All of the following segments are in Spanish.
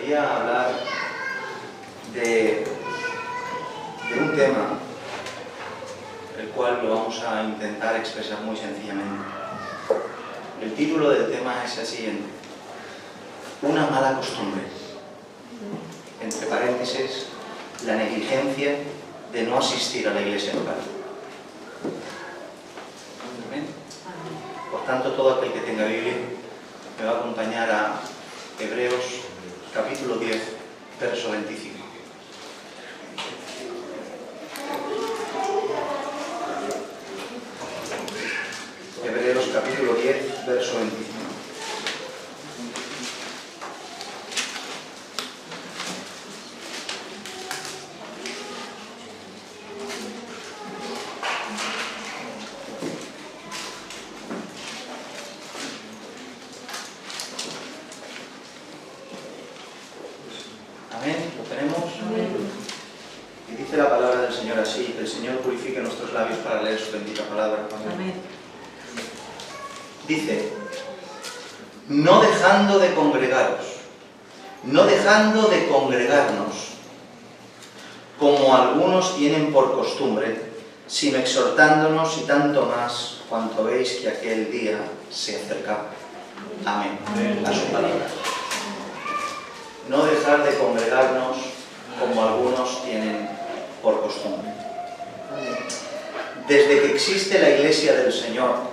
quería hablar de un tema, el cual lo vamos a intentar expresar muy sencillamente. El título del tema es el siguiente: una mala costumbre. Entre paréntesis, la negligencia de no asistir a la iglesia local. ¿Amén? Por tanto, todo aquel que tenga Biblia me va a acompañar a Hebreos capítulo 10, verso 25. Hebreos capítulo 10, verso 25. Amén, ¿lo tenemos? Amén. Y dice la palabra del Señor así: que el Señor purifique nuestros labios para leer su bendita palabra. Amén. Dice: no dejando de congregaros, no dejando de congregarnos, como algunos tienen por costumbre, sino exhortándonos, y tanto más cuanto veis que aquel día se acerca. Amén. Amén. A su palabra. No dejar de congregarnos como algunos tienen por costumbre. Desde que existe la Iglesia del Señor,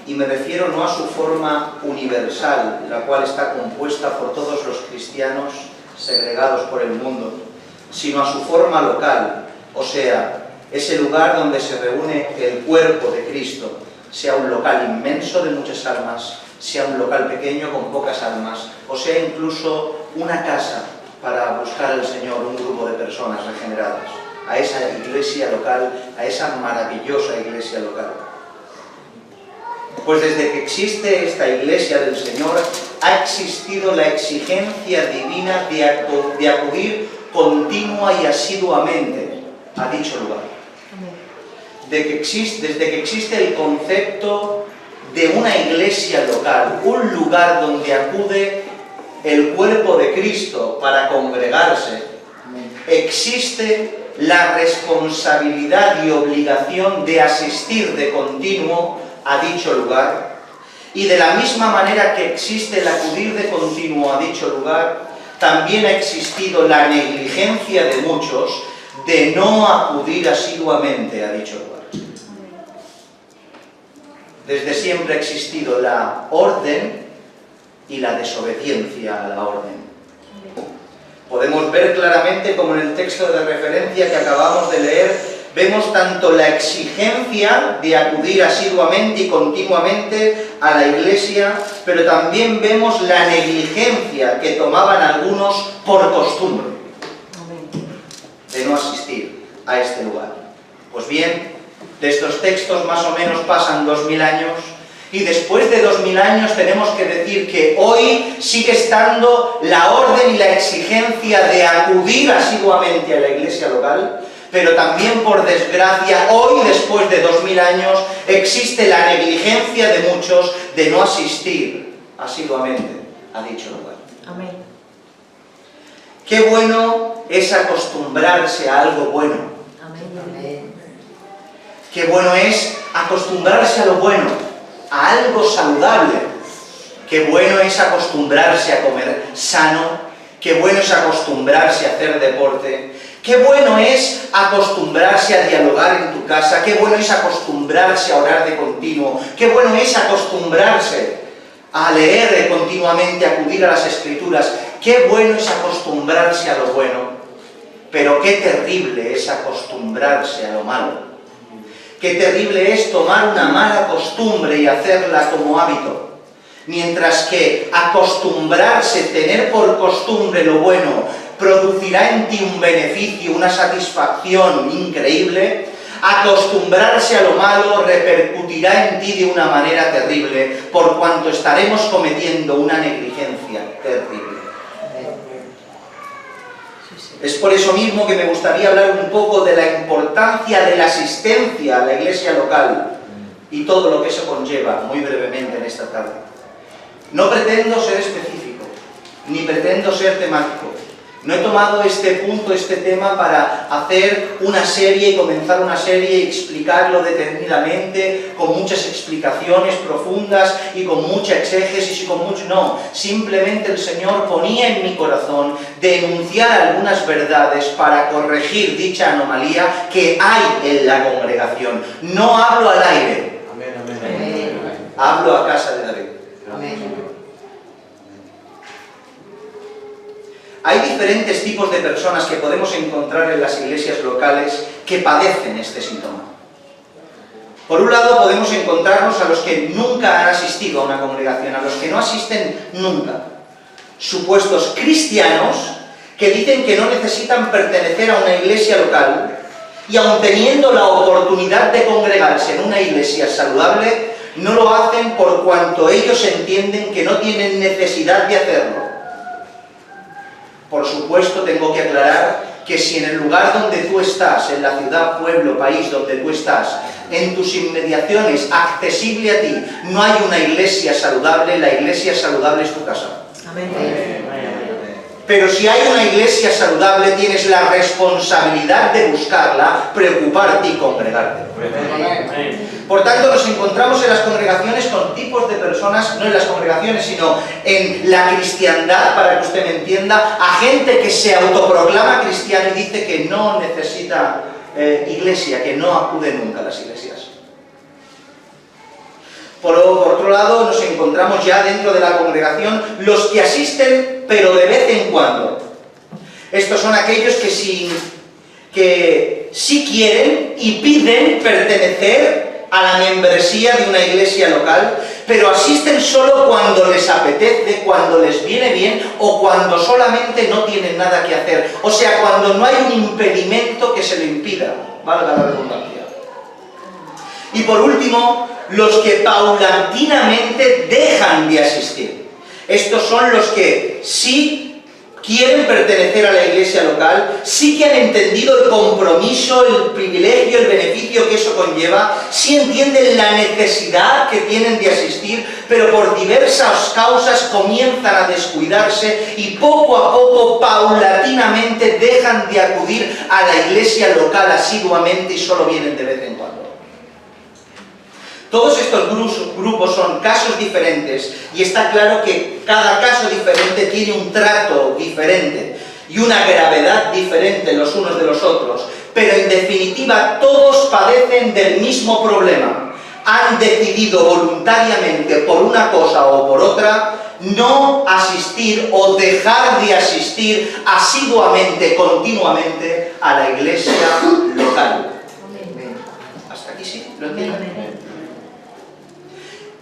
y me refiero no a su forma universal, la cual está compuesta por todos los cristianos segregados por el mundo, sino a su forma local, o sea, ese lugar donde se reúne el cuerpo de Cristo, sea un local inmenso de muchas almas, sea un local pequeño con pocas almas, o sea incluso una casa para buscar al Señor, un grupo de personas regeneradas, a esa iglesia local, a esa maravillosa iglesia local. Pues desde que existe esta iglesia del Señor, ha existido la exigencia divina de acudir continua y asiduamente a dicho lugar. Desde que existe el concepto de una iglesia local, un lugar donde acude el cuerpo de Cristo para congregarse, existe la responsabilidad y obligación de asistir de continuo a dicho lugar, y de la misma manera que existe el acudir de continuo a dicho lugar, también ha existido la negligencia de muchos de no acudir asiduamente a dicho lugar. Desde siempre ha existido la orden y la desobediencia a la orden. Podemos ver claramente como en el texto de referencia que acabamos de leer, vemos tanto la exigencia de acudir asiduamente y continuamente a la iglesia, pero también vemos la negligencia que tomaban algunos por costumbre de no asistir a este lugar. Pues bien, de estos textos más o menos pasan 2000 años, y después de 2000 años tenemos que decir que hoy sigue estando la orden y la exigencia de acudir asiduamente a la iglesia local, pero también, por desgracia, hoy, después de 2000 años, existe la negligencia de muchos de no asistir asiduamente a dicho lugar. Amén. Qué bueno es acostumbrarse a algo bueno. Amén. Qué bueno es acostumbrarse a lo bueno, a algo saludable. Qué bueno es acostumbrarse a comer sano. Qué bueno es acostumbrarse a hacer deporte. Qué bueno es acostumbrarse a dialogar en tu casa. Qué bueno es acostumbrarse a orar de continuo. Qué bueno es acostumbrarse a leer continuamente, a acudir a las Escrituras. Qué bueno es acostumbrarse a lo bueno. Pero qué terrible es acostumbrarse a lo malo. Qué terrible es tomar una mala costumbre y hacerla como hábito. Mientras que acostumbrarse, tener por costumbre lo bueno, producirá en ti un beneficio, una satisfacción increíble, acostumbrarse a lo malo repercutirá en ti de una manera terrible, por cuanto estaremos cometiendo una negligencia terrible. Es por eso mismo que me gustaría hablar un poco de la importancia de la asistencia a la iglesia local y todo lo que eso conlleva, muy brevemente en esta tarde. No pretendo ser específico, ni pretendo ser temático. No he tomado este punto, este tema, para hacer una serie y comenzar una serie y explicarlo detenidamente, con muchas explicaciones profundas y con mucha exégesis y con mucho... No, simplemente el Señor ponía en mi corazón denunciar algunas verdades para corregir dicha anomalía que hay en la congregación. No hablo al aire. Amén, amén, amén. Hablo a casa de David. Amén. Hay diferentes tipos de personas que podemos encontrar en las iglesias locales que padecen este síntoma. Por un lado podemos encontrarnos a los que nunca han asistido a una congregación, a los que no asisten nunca. Supuestos cristianos que dicen que no necesitan pertenecer a una iglesia local y aun teniendo la oportunidad de congregarse en una iglesia saludable, no lo hacen por cuanto ellos entienden que no tienen necesidad de hacerlo. Por supuesto, tengo que aclarar que si en el lugar donde tú estás, en la ciudad, pueblo, país donde tú estás, en tus inmediaciones, accesible a ti, no hay una iglesia saludable, la iglesia saludable es tu casa. Amén. Pero si hay una iglesia saludable, tienes la responsabilidad de buscarla, preocuparte y congregarte. Por tanto, nos encontramos en las congregaciones con tipos de personas, no en las congregaciones, sino en la cristiandad, para que usted me entienda, a gente que se autoproclama cristiano y dice que no necesita iglesia, que no acude nunca a las iglesias. Por otro lado, nos encontramos ya dentro de la congregación los que asisten, pero de vez en cuando. Estos son aquellos que sí quieren y piden pertenecer a la membresía de una iglesia local, pero asisten solo cuando les apetece, cuando les viene bien o cuando solamente no tienen nada que hacer. O sea, cuando no hay un impedimento que se lo impida, valga la redundancia. Y por último, los que paulatinamente dejan de asistir. Estos son los que sí quieren pertenecer a la iglesia local, sí que han entendido el compromiso, el privilegio, el beneficio que eso conlleva, sí entienden la necesidad que tienen de asistir, pero por diversas causas comienzan a descuidarse y poco a poco, paulatinamente, dejan de acudir a la iglesia local asiduamente y solo vienen de vez en cuando. Todos estos grupos son casos diferentes y está claro que cada caso diferente tiene un trato diferente y una gravedad diferente los unos de los otros, pero en definitiva todos padecen del mismo problema. Han decidido voluntariamente, por una cosa o por otra, no asistir o dejar de asistir asiduamente, continuamente a la iglesia local. ¿Hasta aquí sí? ¿Lo entienden?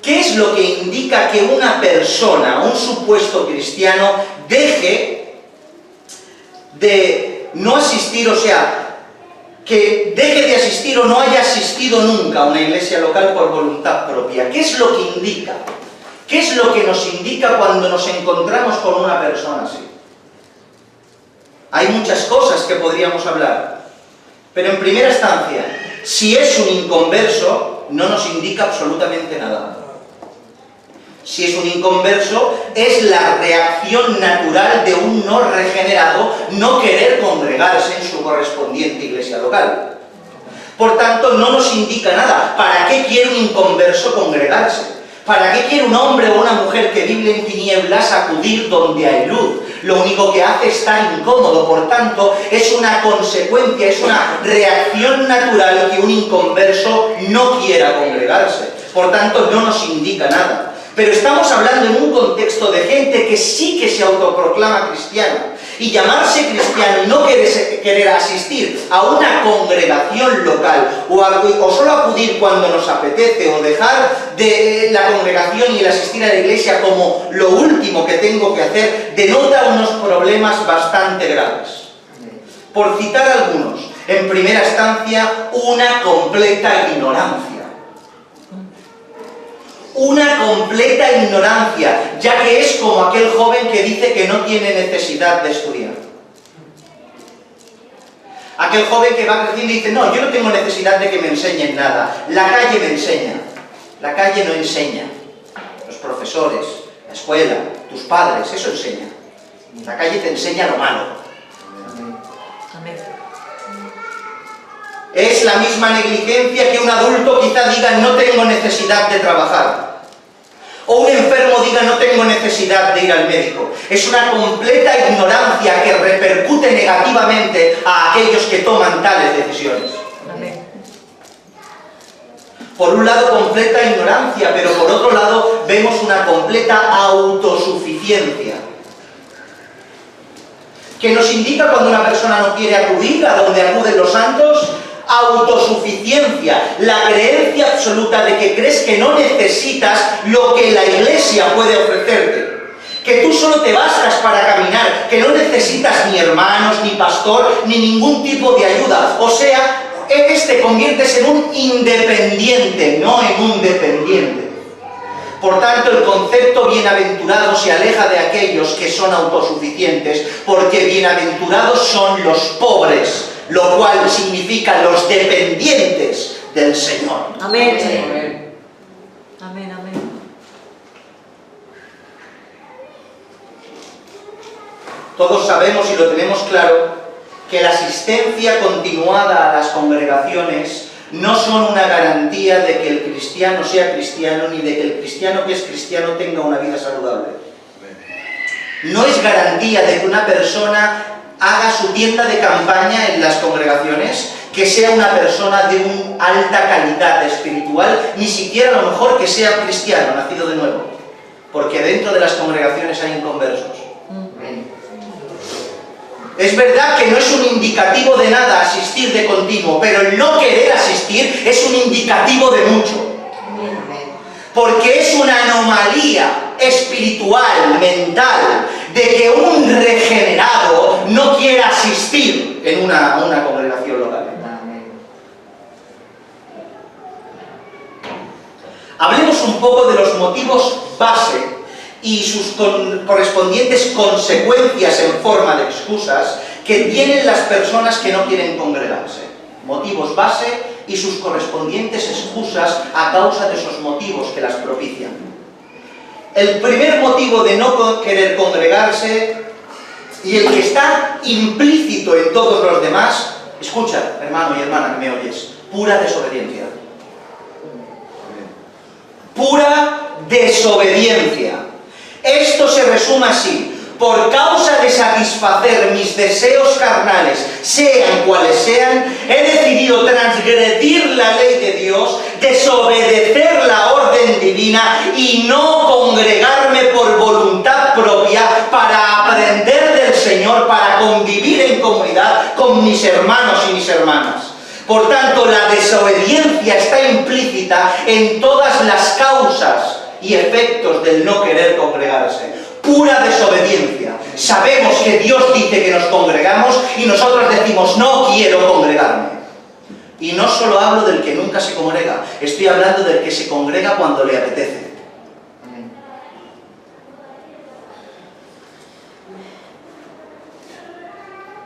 ¿Qué es lo que indica que una persona, un supuesto cristiano, deje de no asistir, o sea, que deje de asistir o no haya asistido nunca a una iglesia local por voluntad propia? ¿Qué es lo que indica? ¿Qué es lo que nos indica cuando nos encontramos con una persona así? Hay muchas cosas que podríamos hablar, pero en primera instancia, si es un inconverso, no nos indica absolutamente nada. Si es un inconverso, es la reacción natural de un no regenerado no querer congregarse en su correspondiente iglesia local. Por tanto, no nos indica nada. ¿Para qué quiere un inconverso congregarse? ¿Para qué quiere un hombre o una mujer que vive en tinieblas acudir donde hay luz? Lo único que hace es estar incómodo. Por tanto, es una consecuencia, es una reacción natural que un inconverso no quiera congregarse. Por tanto, no nos indica nada. Pero estamos hablando en un contexto de gente que sí que se autoproclama cristiana. Y llamarse cristiano y no querer asistir a una congregación local o solo acudir cuando nos apetece o dejar de la congregación y el asistir a la iglesia como lo último que tengo que hacer, denota unos problemas bastante graves. Por citar algunos, en primera instancia, una completa ignorancia. Una completa ignorancia, ya que es como aquel joven que dice que no tiene necesidad de estudiar. Aquel joven que va creciendo y dice, no, yo no tengo necesidad de que me enseñen nada, la calle me enseña. La calle no enseña. Los profesores, la escuela, tus padres, eso enseña. La calle te enseña lo malo. Amén. Es la misma negligencia que un adulto quizá diga no tengo necesidad de trabajar. O un enfermo diga no tengo necesidad de ir al médico. Es una completa ignorancia que repercute negativamente a aquellos que toman tales decisiones. Amén. Por un lado, completa ignorancia, pero por otro lado, vemos una completa autosuficiencia. Que nos indica cuando una persona no quiere acudir a donde acuden los santos, autosuficiencia, la creencia absoluta de que crees que no necesitas lo que la Iglesia puede ofrecerte. Que tú solo te bastas para caminar, que no necesitas ni hermanos, ni pastor, ni ningún tipo de ayuda. O sea, te conviertes en un independiente, no en un dependiente. Por tanto, el concepto bienaventurado se aleja de aquellos que son autosuficientes, porque bienaventurados son los pobres, lo cual significa los dependientes del Señor. Amén. Amén. Amén. Amén. Todos sabemos y lo tenemos claro que la asistencia continuada a las congregaciones no son una garantía de que el cristiano sea cristiano, ni de que el cristiano que es cristiano tenga una vida saludable. No es garantía de que una persona haga su tienda de campaña en las congregaciones, que sea una persona de una alta calidad espiritual, ni siquiera a lo mejor que sea cristiano, nacido de nuevo, porque dentro de las congregaciones hay inconversos. Es verdad que no es un indicativo de nada asistir de continuo, pero el no querer asistir es un indicativo de mucho. Porque es una anomalía espiritual, mental, de que un regenerado no quiera asistir a una congregación local. Hablemos un poco de los motivos base y sus correspondientes consecuencias en forma de excusas que tienen las personas que no quieren congregarse. Motivos base y sus correspondientes excusas a causa de esos motivos que las propician. El primer motivo de no querer congregarse, y el que está implícito en todos los demás, escucha, hermano y hermana que me oyes, pura desobediencia. Pura desobediencia. Esto se resume así: por causa de satisfacer mis deseos carnales, sean cuales sean, he decidido transgredir la ley de Dios, desobedecer la orden divina y no congregarme por voluntad propia para aprender del Señor, para convivir en comunidad con mis hermanos y mis hermanas. Por tanto, la desobediencia está implícita en todas las causas y efectos del no querer congregarse. Pura desobediencia. Sabemos que Dios dice que nos congregamos y nosotros decimos no quiero congregarme. Y no solo hablo del que nunca se congrega, estoy hablando del que se congrega cuando le apetece.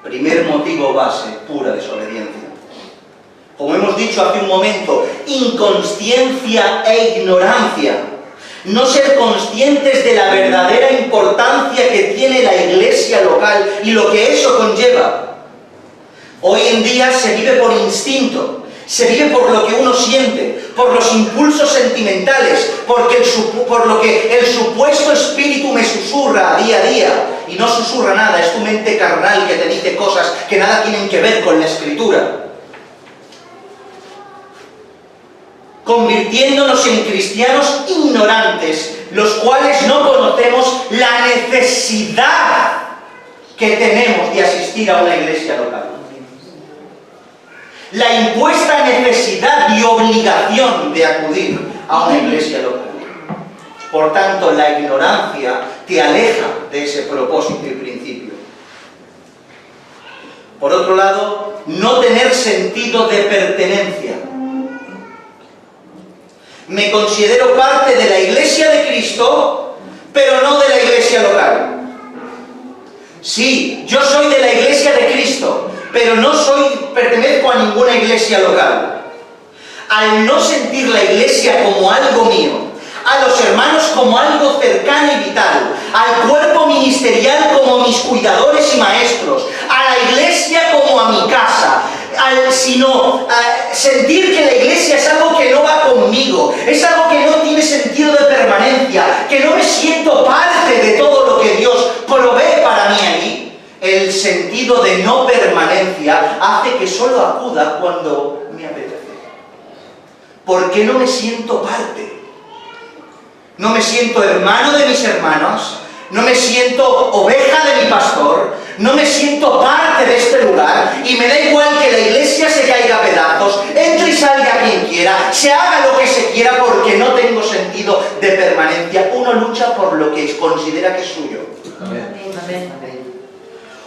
Primer motivo base, pura desobediencia. Como hemos dicho hace un momento, inconsciencia e ignorancia. No ser conscientes de la verdadera importancia que tiene la iglesia local y lo que eso conlleva. Hoy en día se vive por instinto, se vive por lo que uno siente, por los impulsos sentimentales, por lo que el supuesto espíritu me susurra día a día. Y no susurra nada, es tu mente carnal que te dice cosas que nada tienen que ver con la Escritura. Convirtiéndonos en cristianos ignorantes, los cuales no conocemos la necesidad que tenemos de asistir a una iglesia local. La impuesta necesidad y obligación de acudir a una iglesia local. Por tanto, la ignorancia te aleja de ese propósito y principio. Por otro lado, no tener sentido de pertenencia. Me considero parte de la iglesia de Cristo, pero no de la iglesia local. Sí, yo soy de la iglesia de Cristo, pero no pertenezco a ninguna iglesia local. Al no sentir la iglesia como algo mío, a los hermanos como algo cercano y vital, al cuerpo ministerial como mis cuidadores y maestros, a la iglesia como a mi casa, sino a sentir que la iglesia es algo que no va conmigo, es algo que no tiene sentido de permanencia, que no me siento parte de todo lo que Dios provee para mí ahí. El sentido de no permanencia hace que solo acuda cuando me apetece. Porque no me siento parte. No me siento hermano de mis hermanos, no me siento oveja de mi pastor, no me siento parte de este lugar y me da igual que la iglesia se caiga a pedazos, entre y salga quien quiera, se haga lo que se quiera porque no tengo sentido de permanencia. Uno lucha por lo que considera que es suyo. Amén. Amén.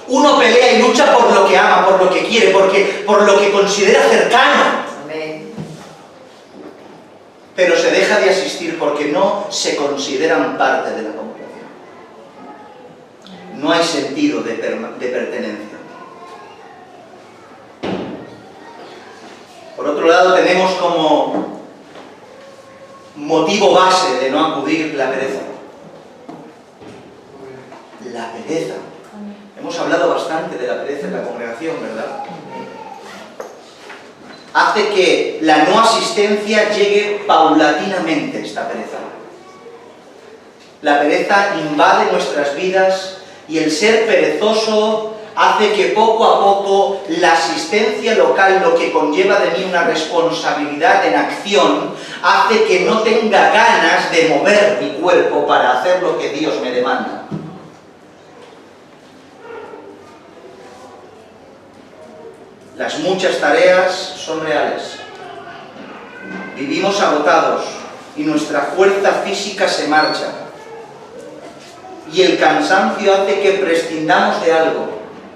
Uno pelea y lucha por lo que ama, por lo que quiere, por lo que considera cercano. Amén. Pero se deja de asistir porque no se consideran parte de la congregación. No hay sentido de pertenencia. Por otro lado, tenemos como motivo base de no acudir la pereza. La pereza. Hemos hablado bastante de la pereza en la congregación, ¿verdad? Hace que la no asistencia llegue paulatinamente, esta pereza. La pereza invade nuestras vidas y el ser perezoso hace que poco a poco la asistencia local, lo que conlleva de mí una responsabilidad en acción, hace que no tenga ganas de mover mi cuerpo para hacer lo que Dios me demanda. Las muchas tareas son reales. Vivimos agotados y nuestra fuerza física se marcha. Y el cansancio hace que prescindamos de algo,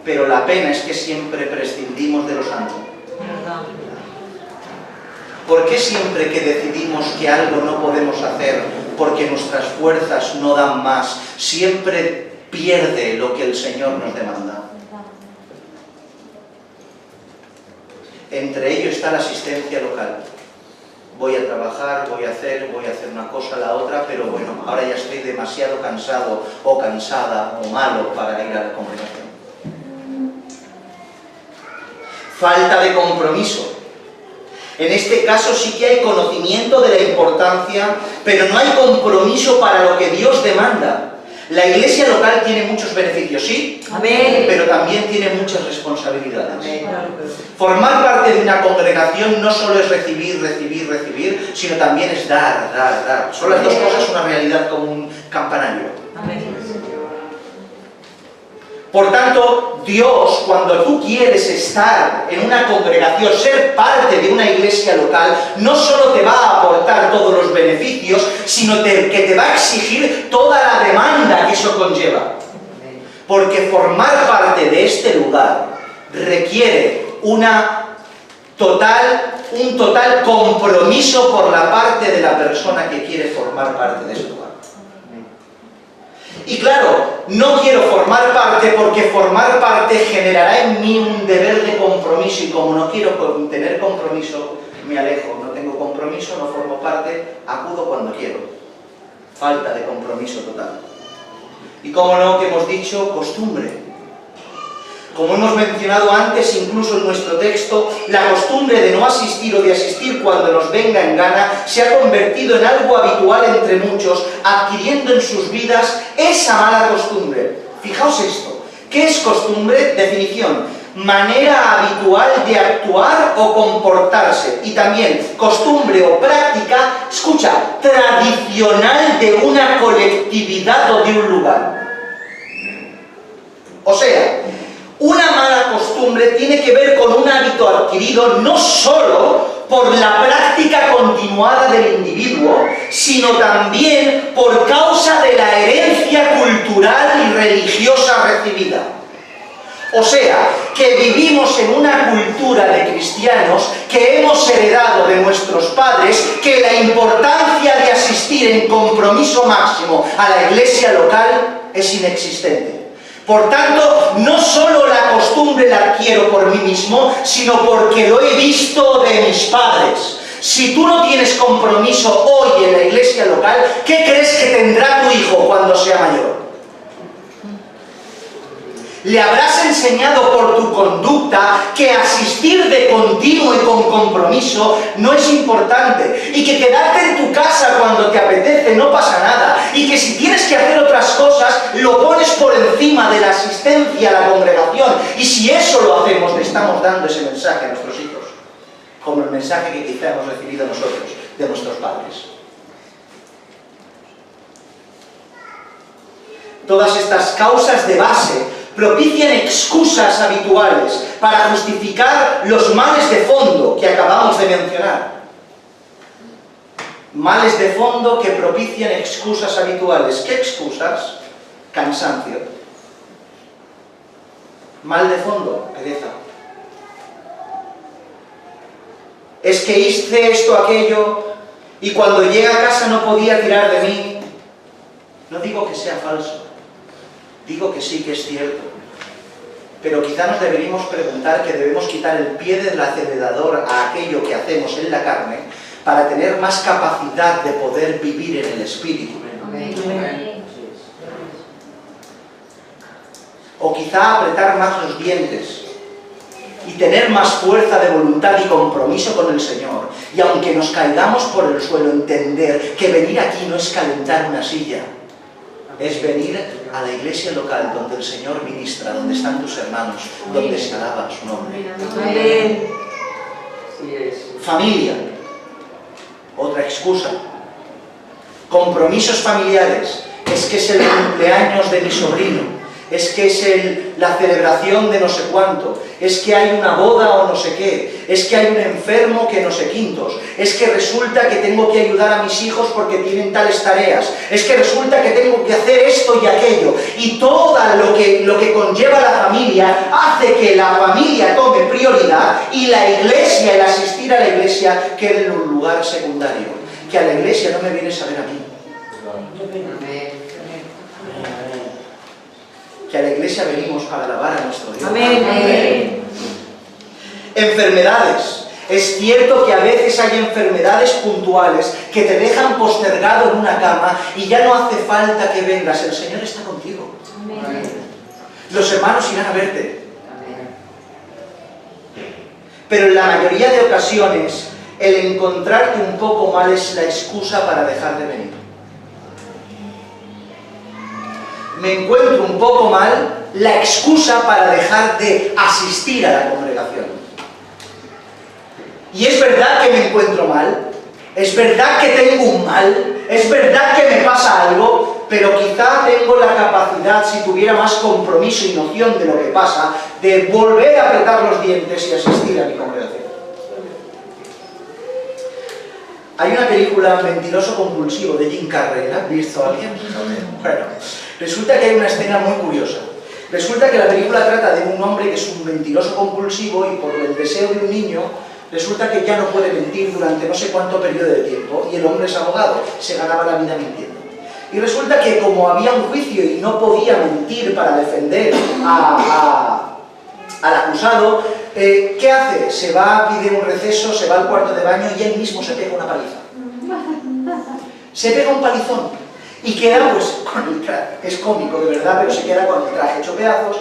pero la pena es que siempre prescindimos de lo santo. ¿Por qué siempre que decidimos que algo no podemos hacer porque nuestras fuerzas no dan más, siempre pierde lo que el Señor nos demanda? Entre ello está la asistencia local. Voy a trabajar, voy a hacer una cosa, la otra, pero bueno, ahora ya estoy demasiado cansado o cansada o malo para ir a la congregación. Falta de compromiso. En este caso sí que hay conocimiento de la importancia, pero no hay compromiso para lo que Dios demanda. La iglesia local tiene muchos beneficios, ¿sí? Amén. Pero también tiene muchas responsabilidades. Amén. Formar parte de una congregación no solo es recibir, sino también es dar. Son las dos cosas una realidad como un campanario. Amén. Por tanto, Dios, cuando tú quieres estar en una congregación, ser parte de una iglesia local, no solo te va a aportar todos los beneficios, sino que te va a exigir toda la demanda que eso conlleva. Porque formar parte de este lugar requiere un total compromiso por la parte de la persona que quiere formar parte de este lugar. Y claro, no quiero formar parte porque formar parte generará en mí un deber de compromiso, y como no quiero tener compromiso, me alejo. No tengo compromiso, no formo parte, acudo cuando quiero. Falta de compromiso total. Y como no, que hemos dicho, costumbre. Como hemos mencionado antes, incluso en nuestro texto, la costumbre de no asistir o de asistir cuando nos venga en gana se ha convertido en algo habitual entre muchos, adquiriendo en sus vidas esa mala costumbre. Fijaos esto. ¿Qué es costumbre? Definición: manera habitual de actuar o comportarse. Y también costumbre o práctica, escucha, tradicional de una colectividad o de un lugar. O sea, una mala costumbre tiene que ver con un hábito adquirido no solo por la práctica continuada del individuo, sino también por causa de la herencia cultural y religiosa recibida. O sea, que vivimos en una cultura de cristianos que hemos heredado de nuestros padres, que la importancia de asistir en compromiso máximo a la iglesia local es inexistente. Por tanto, no solo la costumbre la adquiero por mí mismo, sino porque lo he visto de mis padres. Si tú no tienes compromiso hoy en la iglesia local, ¿qué crees que tendrá tu hijo cuando sea mayor? Le habrás enseñado por tu conducta que asistir de continuo y con compromiso no es importante, y que quedarte en tu casa cuando te apetece no pasa nada, y que si tienes que hacer otras cosas lo pones por encima de la asistencia a la congregación. Y si eso lo hacemos, le estamos dando ese mensaje a nuestros hijos, como el mensaje que quizá hemos recibido nosotros de nuestros padres. Todas estas causas de base propician excusas habituales para justificar los males de fondo que acabamos de mencionar. Males de fondo que propician excusas habituales. ¿Qué excusas? Cansancio. Mal de fondo, pereza. Es que hice esto, aquello, y cuando llegué a casa no podía tirar de mí. No digo que sea falso. Digo que sí, que es cierto, pero quizá nos deberíamos preguntar que debemos quitar el pie del acelerador a aquello que hacemos en la carne para tener más capacidad de poder vivir en el Espíritu. Amén. O quizá apretar más los dientes y tener más fuerza de voluntad y compromiso con el Señor, y aunque nos caigamos por el suelo, entender que venir aquí no es calentar una silla, es venir a la iglesia local donde el Señor ministra, donde están tus hermanos, donde se alaba su nombre. Amén. Familia, otra excusa. Compromisos familiares, es que es el cumpleaños de mi sobrino, es que es la celebración de no sé cuánto, es que hay una boda o no sé qué, es que hay un enfermo que no sé quintos, es que resulta que tengo que ayudar a mis hijos porque tienen tales tareas, es que resulta que tengo que hacer esto y aquello, y todo lo que conlleva la familia hace que la familia tome prioridad y la iglesia, el asistir a la iglesia, quede en un lugar secundario. Que a la iglesia no me vienes a ver a mí. Que a la iglesia venimos para alabar a nuestro Dios. Amén. Enfermedades. Es cierto que a veces hay enfermedades puntuales que te dejan postergado en una cama y ya no hace falta que vengas. El Señor está contigo. Amén. Los hermanos irán a verte. Pero en la mayoría de ocasiones, el encontrarte un poco mal es la excusa para dejar de venir. Me encuentro un poco mal, la excusa para dejar de asistir a la congregación. Y es verdad que me encuentro mal, es verdad que tengo un mal, es verdad que me pasa algo, pero quizá tengo la capacidad, si tuviera más compromiso y noción de lo que pasa, de volver a apretar los dientes y asistir a mi congregación. Hay una película, Mentiroso compulsivo, de Jim Carrey. ¿La has visto alguien? Bueno, resulta que hay una escena muy curiosa. Resulta que la película trata de un hombre que es un mentiroso compulsivo y por el deseo de un niño, resulta que ya no puede mentir durante no sé cuánto periodo de tiempo, y el hombre es abogado, se ganaba la vida mintiendo. Y resulta que como había un juicio y no podía mentir para defender al acusado, ¿qué hace? Se va, pide un receso, se va al cuarto de baño y él mismo se pega una paliza. Se pega un palizón y queda pues con el traje, es cómico de verdad, pero se queda con el traje hecho pedazos,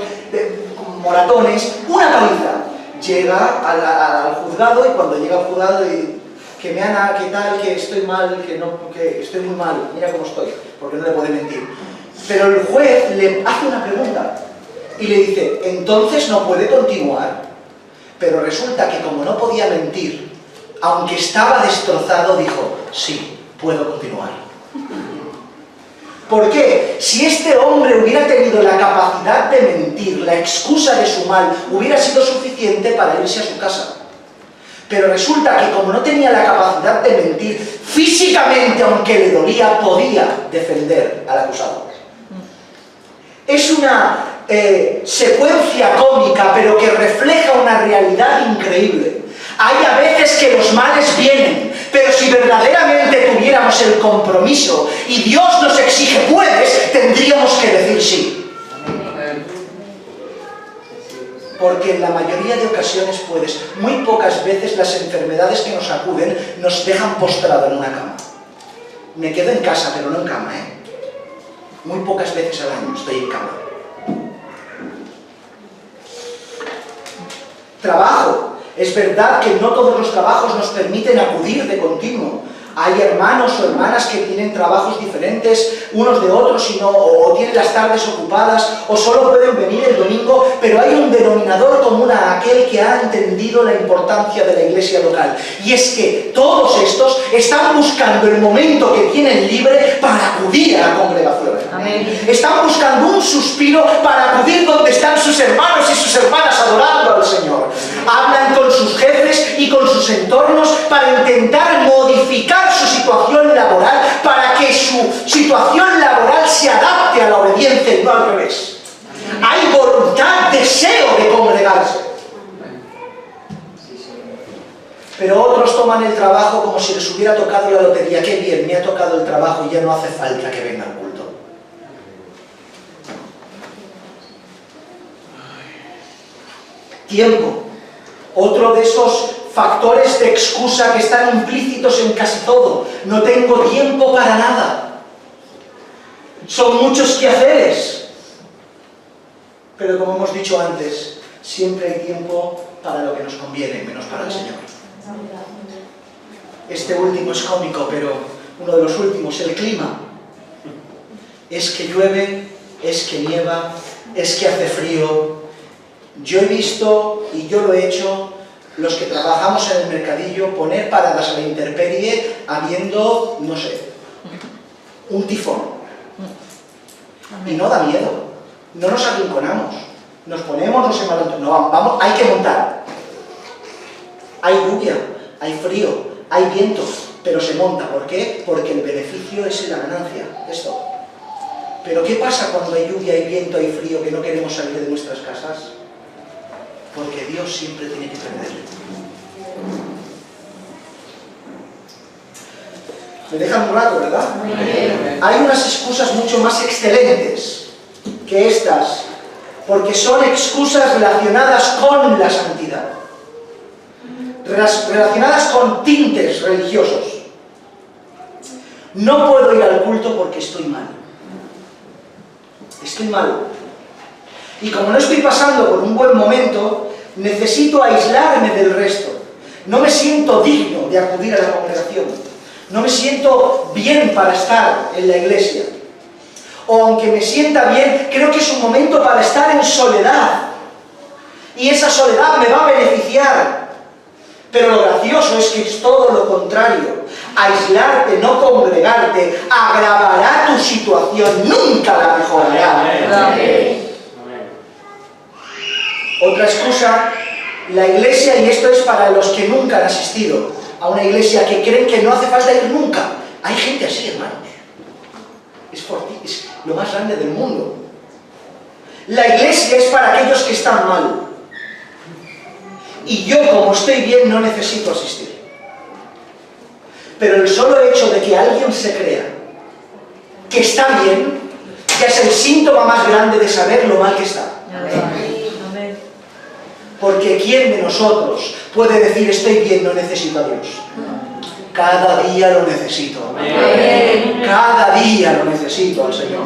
con moratones, una paliza. Llega al juzgado, y cuando llega al juzgado que me Ana, ¿qué tal? Que estoy mal, que estoy muy mal, mira cómo estoy, porque no le puede mentir. Pero el juez le hace una pregunta y le dice, entonces no puede continuar. Pero resulta que como no podía mentir, aunque estaba destrozado, dijo, sí, puedo continuar. ¿Por qué? Si este hombre hubiera tenido la capacidad de mentir, la excusa de su mal hubiera sido suficiente para irse a su casa. Pero resulta que como no tenía la capacidad de mentir, físicamente, aunque le dolía, podía defender al acusado. Es una secuencia cómica, pero que refleja una realidad increíble. Hay a veces que los males vienen, pero si verdaderamente tuviéramos el compromiso y Dios nos exige puedes, tendríamos que decir sí. porque en la mayoría de ocasiones puedes. Muy pocas veces las enfermedades que nos acuden nos dejan postrado en una cama. Me quedo en casa, pero no en cama, ¿eh? Muy pocas veces al año estoy en cama. Trabajo. Es verdad que no todos los trabajos nos permiten acudir de continuo. Hay hermanos o hermanas que tienen trabajos diferentes unos de otros o tienen las tardes ocupadas o solo pueden venir el domingo, pero hay un denominador común a aquel que ha entendido la importancia de la iglesia local. Y es que todos estos están buscando el momento que tienen libre para acudir a la congregación. Amén. Están buscando un suspiro para acudir donde están sus hermanos y sus hermanas adorando al Señor. Hablan con sus jefes y con sus entornos para intentar modificar su situación laboral, para que su situación laboral se adapte a la obediencia y no al revés. Hay voluntad, deseo de congregarse. Pero otros toman el trabajo como si les hubiera tocado la lotería. Qué bien, me ha tocado el trabajo y ya no hace falta que venga al culto. Tiempo. Otro de esos factores de excusa que están implícitos en casi todo. No tengo tiempo para nada. Son muchos quehaceres. Pero como hemos dicho antes, siempre hay tiempo para lo que nos conviene, menos para el Señor. Este último es cómico, pero uno de los últimos, el clima. Es que llueve, es que nieva, es que hace frío. Yo he visto, y yo lo he hecho, los que trabajamos en el mercadillo, poner paradas a la intemperie habiendo, no sé, un tifón. Y no da miedo, no nos arrinconamos, nos ponemos, nos envalentonamos, no, vamos, hay que montar. Hay lluvia, hay frío, hay viento, pero se monta. ¿Por qué? Porque el beneficio es la ganancia, esto. Pero ¿qué pasa cuando hay lluvia, hay viento, hay frío, que no queremos salir de nuestras casas? Porque Dios siempre tiene que perder. Me dejan un rato, ¿verdad? Hay unas excusas mucho más excelentes que estas, porque son excusas relacionadas con la santidad, relacionadas con tintes religiosos. No puedo ir al culto porque estoy mal. Estoy mal. Y como no estoy pasando por un buen momento, necesito aislarme del resto. No me siento digno de acudir a la congregación. No me siento bien para estar en la iglesia. O aunque me sienta bien, creo que es un momento para estar en soledad. Y esa soledad me va a beneficiar. Pero lo gracioso es que es todo lo contrario. Aislarte, no congregarte, agravará tu situación, nunca la mejorará. Amén. Otra excusa, la iglesia, y esto es para los que nunca han asistido a una iglesia, que creen que no hace falta ir nunca. Hay gente así, hermanos. Es lo más grande del mundo. La iglesia es para aquellos que están mal. Y yo, como estoy bien, no necesito asistir. Pero el solo hecho de que alguien se crea que está bien, ya es el síntoma más grande de saber lo mal que está. Porque ¿quién de nosotros puede decir estoy bien, no necesito a Dios? Cada día lo necesito. Amén. Cada día lo necesito al Señor.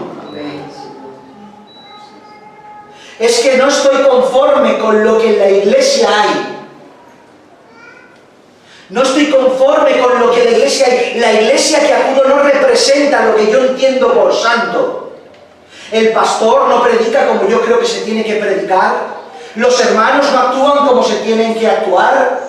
Es que no estoy conforme con lo que en la iglesia hay. No estoy conforme con lo que en la iglesia hay. La iglesia que acudo no representa lo que yo entiendo por santo. El pastor no predica como yo creo que se tiene que predicar. Los hermanos no actúan como se tienen que actuar.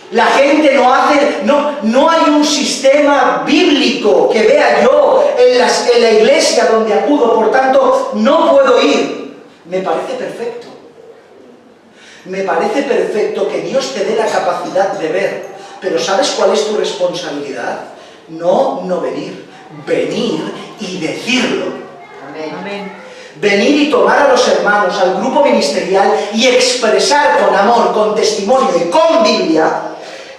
La gente no hay un sistema bíblico que vea yo en la iglesia donde acudo, por tanto no puedo ir. Me parece perfecto. Me parece perfecto que Dios te dé la capacidad de ver, pero ¿sabes cuál es tu responsabilidad? No venir, venir y decirlo. Amén. Venir y tomar a los hermanos, al grupo ministerial, y expresar con amor, con testimonio y con Biblia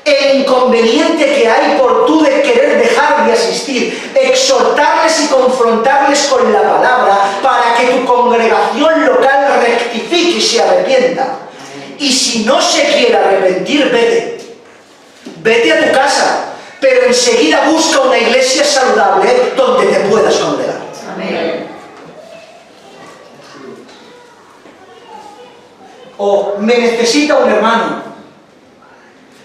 el inconveniente que hay por tú de querer dejar de asistir, exhortarles y confrontarles con la palabra para que tu congregación local rectifique y se arrepienta. Y si no se quiere arrepentir, vete. Vete a tu casa, pero enseguida busca una iglesia saludable donde te puedas congregar. Amén. O me necesita un hermano,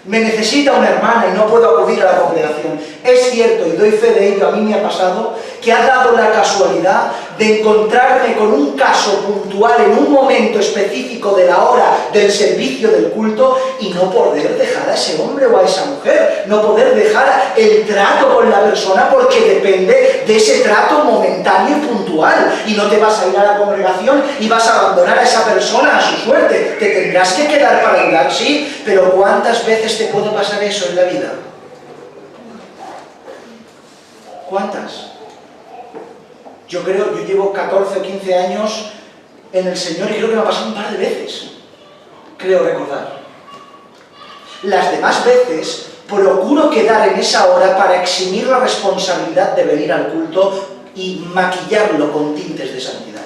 me necesita una hermana y no puedo acudir a la congregación. Es cierto, y doy fe de ello, a mí me ha pasado, que ha dado la casualidad de encontrarme con un caso puntual en un momento específico de la hora del servicio del culto y no poder dejar a ese hombre o a esa mujer, no poder dejar el trato con la persona porque depende de ese trato momentáneo y puntual. Y no te vas a ir a la congregación y vas a abandonar a esa persona a su suerte. Te tendrás que quedar para ayudar, sí, pero ¿cuántas veces te puede pasar eso en la vida? ¿Cuántas? Yo llevo 14 o 15 años en el Señor y creo que me ha pasado un par de veces. Creo recordar. Las demás veces procuro quedar en esa hora para eximir la responsabilidad de venir al culto y maquillarlo con tintes de santidad.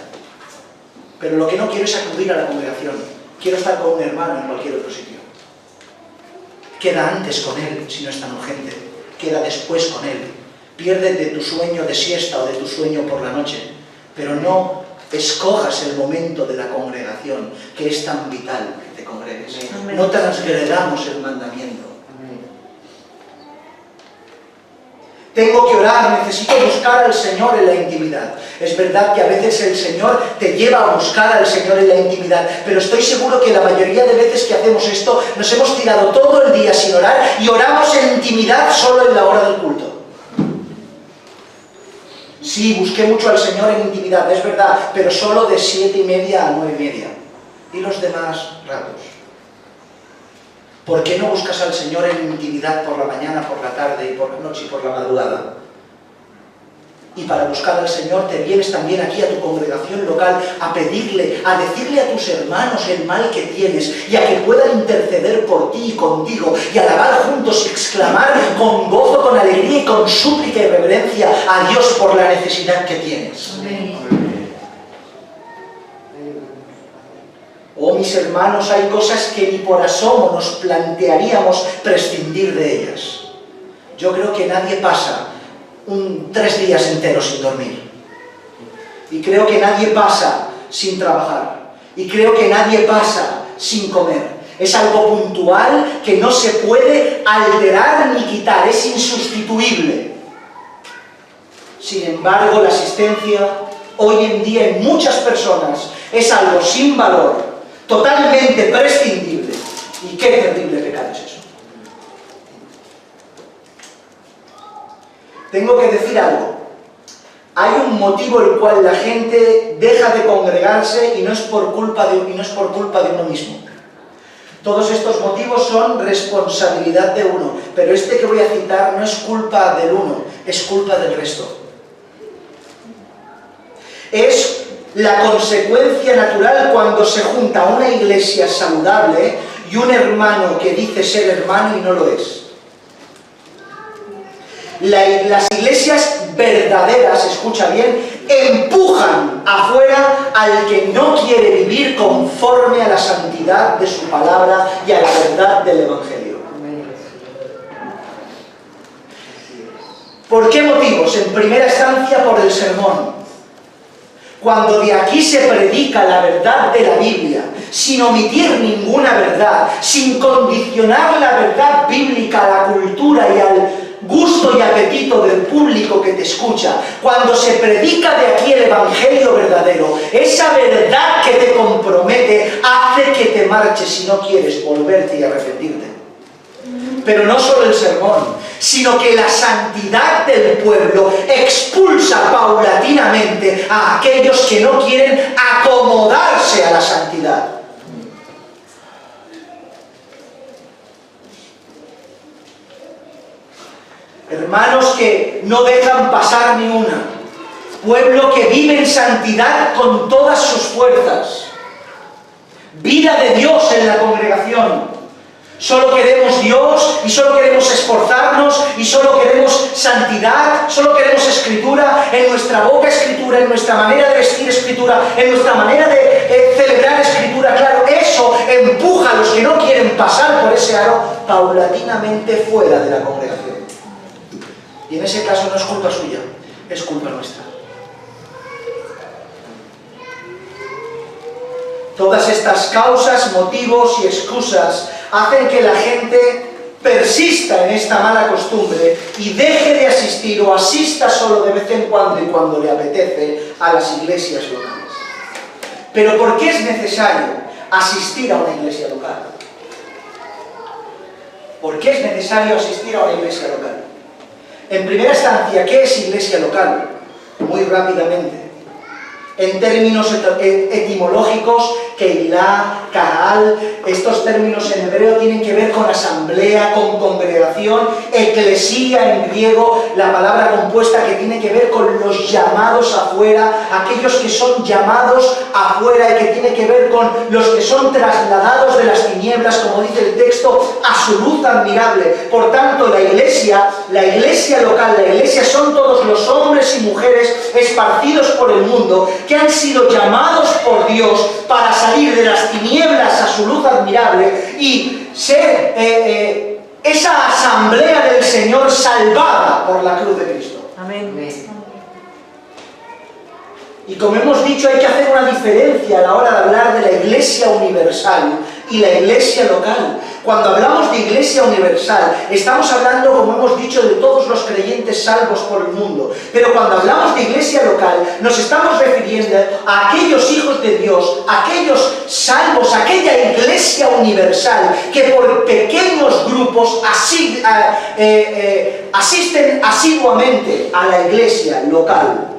Pero lo que no quiero es acudir a la congregación. Quiero estar con un hermano en cualquier otro sitio. Queda antes con él, si no es tan urgente. Queda después con él. Piérdete tu sueño de siesta o de tu sueño por la noche, pero no escojas el momento de la congregación, que es tan vital que te congregues. Amén. No transgredamos el mandamiento. Amén. Tengo que orar, necesito buscar al Señor en la intimidad. Es verdad que a veces el Señor te lleva a buscar al Señor en la intimidad, pero estoy seguro que la mayoría de veces que hacemos esto, nos hemos tirado todo el día sin orar y oramos en intimidad solo en la hora del culto. Sí, busqué mucho al Señor en intimidad, es verdad, pero solo de 7:30 a 9:30. ¿Y los demás ratos? ¿Por qué no buscas al Señor en intimidad por la mañana, por la tarde, y por la noche y por la madrugada? Y para buscar al Señor te vienes también aquí a tu congregación local a pedirle, a decirle a tus hermanos el mal que tienes y a que puedan interceder por ti y contigo y alabar juntos y exclamar con gozo, con alegría y con súplica y reverencia a Dios por la necesidad que tienes. Amén. Oh, mis hermanos, hay cosas que ni por asomo nos plantearíamos prescindir de ellas. Yo creo que nadie pasa 3 días enteros sin dormir. Y creo que nadie pasa sin trabajar. Y creo que nadie pasa sin comer. Es algo puntual que no se puede alterar ni quitar, es insustituible. Sin embargo, la asistencia hoy en día en muchas personas es algo sin valor, totalmente prescindible. Y qué terrible pecado es eso. Tengo que decir algo. Hay un motivo el cual la gente deja de congregarse y no es por culpa de uno mismo. Todos estos motivos son responsabilidad de uno, pero este que voy a citar no es culpa del uno, es culpa del resto. Es la consecuencia natural cuando se junta una iglesia saludable y un hermano que dice ser hermano y no lo es. Las iglesias verdaderas, escucha bien, empujan afuera al que no quiere vivir conforme a la santidad de su palabra y a la verdad del Evangelio. ¿Por qué motivos? En primera instancia por el sermón. Cuando de aquí se predica la verdad de la Biblia, sin omitir ninguna verdad, sin condicionar la verdad bíblica a la cultura y al gusto y apetito del público que te escucha, cuando se predica de aquí el Evangelio verdadero, esa verdad que te compromete hace que te marches si no quieres volverte y arrepentirte. Pero no solo el sermón, sino que la santidad del pueblo expulsa paulatinamente a aquellos que no quieren acomodarse a la santidad. Hermanos que no dejan pasar ni una. Pueblo que vive en santidad con todas sus fuerzas. Vida de Dios en la congregación. Solo queremos Dios y solo queremos esforzarnos y solo queremos santidad, solo queremos escritura, en nuestra boca escritura, en nuestra manera de vestir escritura, en nuestra manera de celebrar escritura. Claro, eso empuja a los que no quieren pasar por ese aro paulatinamente fuera de la congregación. Y en ese caso no es culpa suya, es culpa nuestra. Todas estas causas, motivos y excusas hacen que la gente persista en esta mala costumbre y deje de asistir o asista solo de vez en cuando y cuando le apetece a las iglesias locales. Pero ¿por qué es necesario asistir a una iglesia local? ¿Por qué es necesario asistir a una iglesia local? En primera instancia, ¿qué es iglesia local? Muy rápidamente. En términos etimológicos, Keilah, Kahal, estos términos en hebreo tienen que ver con asamblea, con congregación, eclesía en griego, la palabra compuesta que tiene que ver con los llamados afuera, aquellos que son llamados afuera y que tiene que ver con los que son trasladados de las tinieblas, como dice el texto, a su luz admirable. Por tanto, la iglesia local, la iglesia son todos los hombres y mujeres esparcidos por el mundo que han sido llamados por Dios para salir de las tinieblas a su luz admirable y ser esa asamblea del Señor salvada por la cruz de Cristo. Amén. Y como hemos dicho, hay que hacer una diferencia a la hora de hablar de la iglesia universal y la iglesia local. Cuando hablamos de iglesia universal, estamos hablando, como hemos dicho, de todos los creyentes salvos por el mundo. Pero cuando hablamos de iglesia local, nos estamos refiriendo a aquellos hijos de Dios, aquellos salvos, aquella iglesia universal que por pequeños grupos asisten asiduamente a la iglesia local.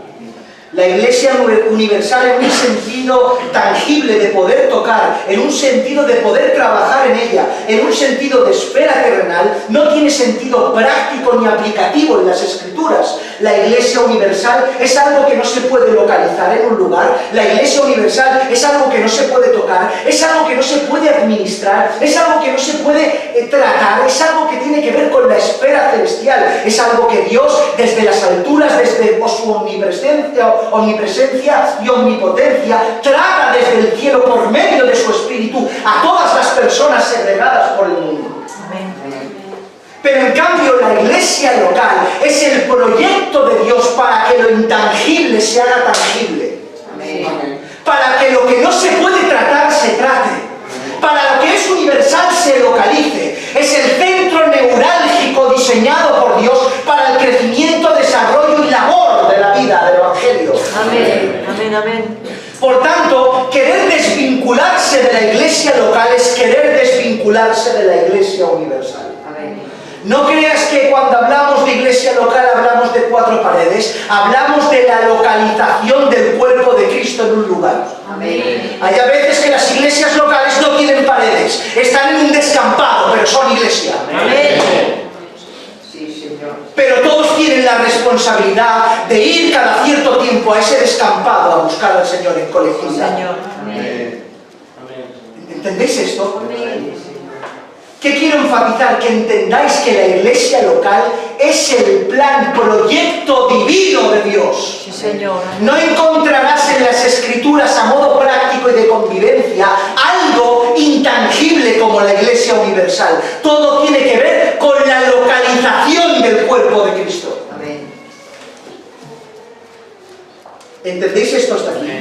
La iglesia universal en un sentido tangible de poder tocar, en un sentido de poder trabajar en ella, en un sentido de esfera terrenal, no tiene sentido práctico ni aplicativo en las Escrituras. La iglesia universal es algo que no se puede localizar en un lugar, la iglesia universal es algo que no se puede tocar, es algo que no se puede administrar, es algo que no se puede tratar, es algo que tiene que ver con la esfera celestial, es algo que Dios desde las alturas, desde su omnipresencia y omnipotencia, trata desde el cielo por medio de su Espíritu a todas las personas segregadas por el mundo. Amén. Pero en cambio la iglesia local es el proyecto de Dios para que lo intangible se haga tangible. Amén. Para que lo que no se puede tratar se trate. Para lo que es universal se localice. Es el centro neurálgico diseñado por Dios para el crecimiento, desarrollo y labor de la vida del Evangelio. Amén. Amén. Amén. Por tanto, querer desvincularse de la iglesia local es querer desvincularse de la iglesia universal. No creas que cuando hablamos de iglesia local hablamos de cuatro paredes, hablamos de la localización del cuerpo de Cristo en un lugar. Amén. Hay a veces que las iglesias locales no tienen paredes, están en un descampado, pero son iglesia. Amén. Pero todos tienen la responsabilidad de ir cada cierto tiempo a ese descampado a buscar al Señor en colectividad. Señor. Amén. ¿Entendéis esto? Amén. ¿Qué quiero enfatizar? Que entendáis que la iglesia local es el plan, proyecto divino de Dios. Sí, Señor. No encontrarás en las Escrituras a modo práctico y de convivencia algo intangible como la iglesia universal. Todo tiene que ver con la localización del cuerpo de Cristo. Amén. ¿Entendéis esto hasta aquí?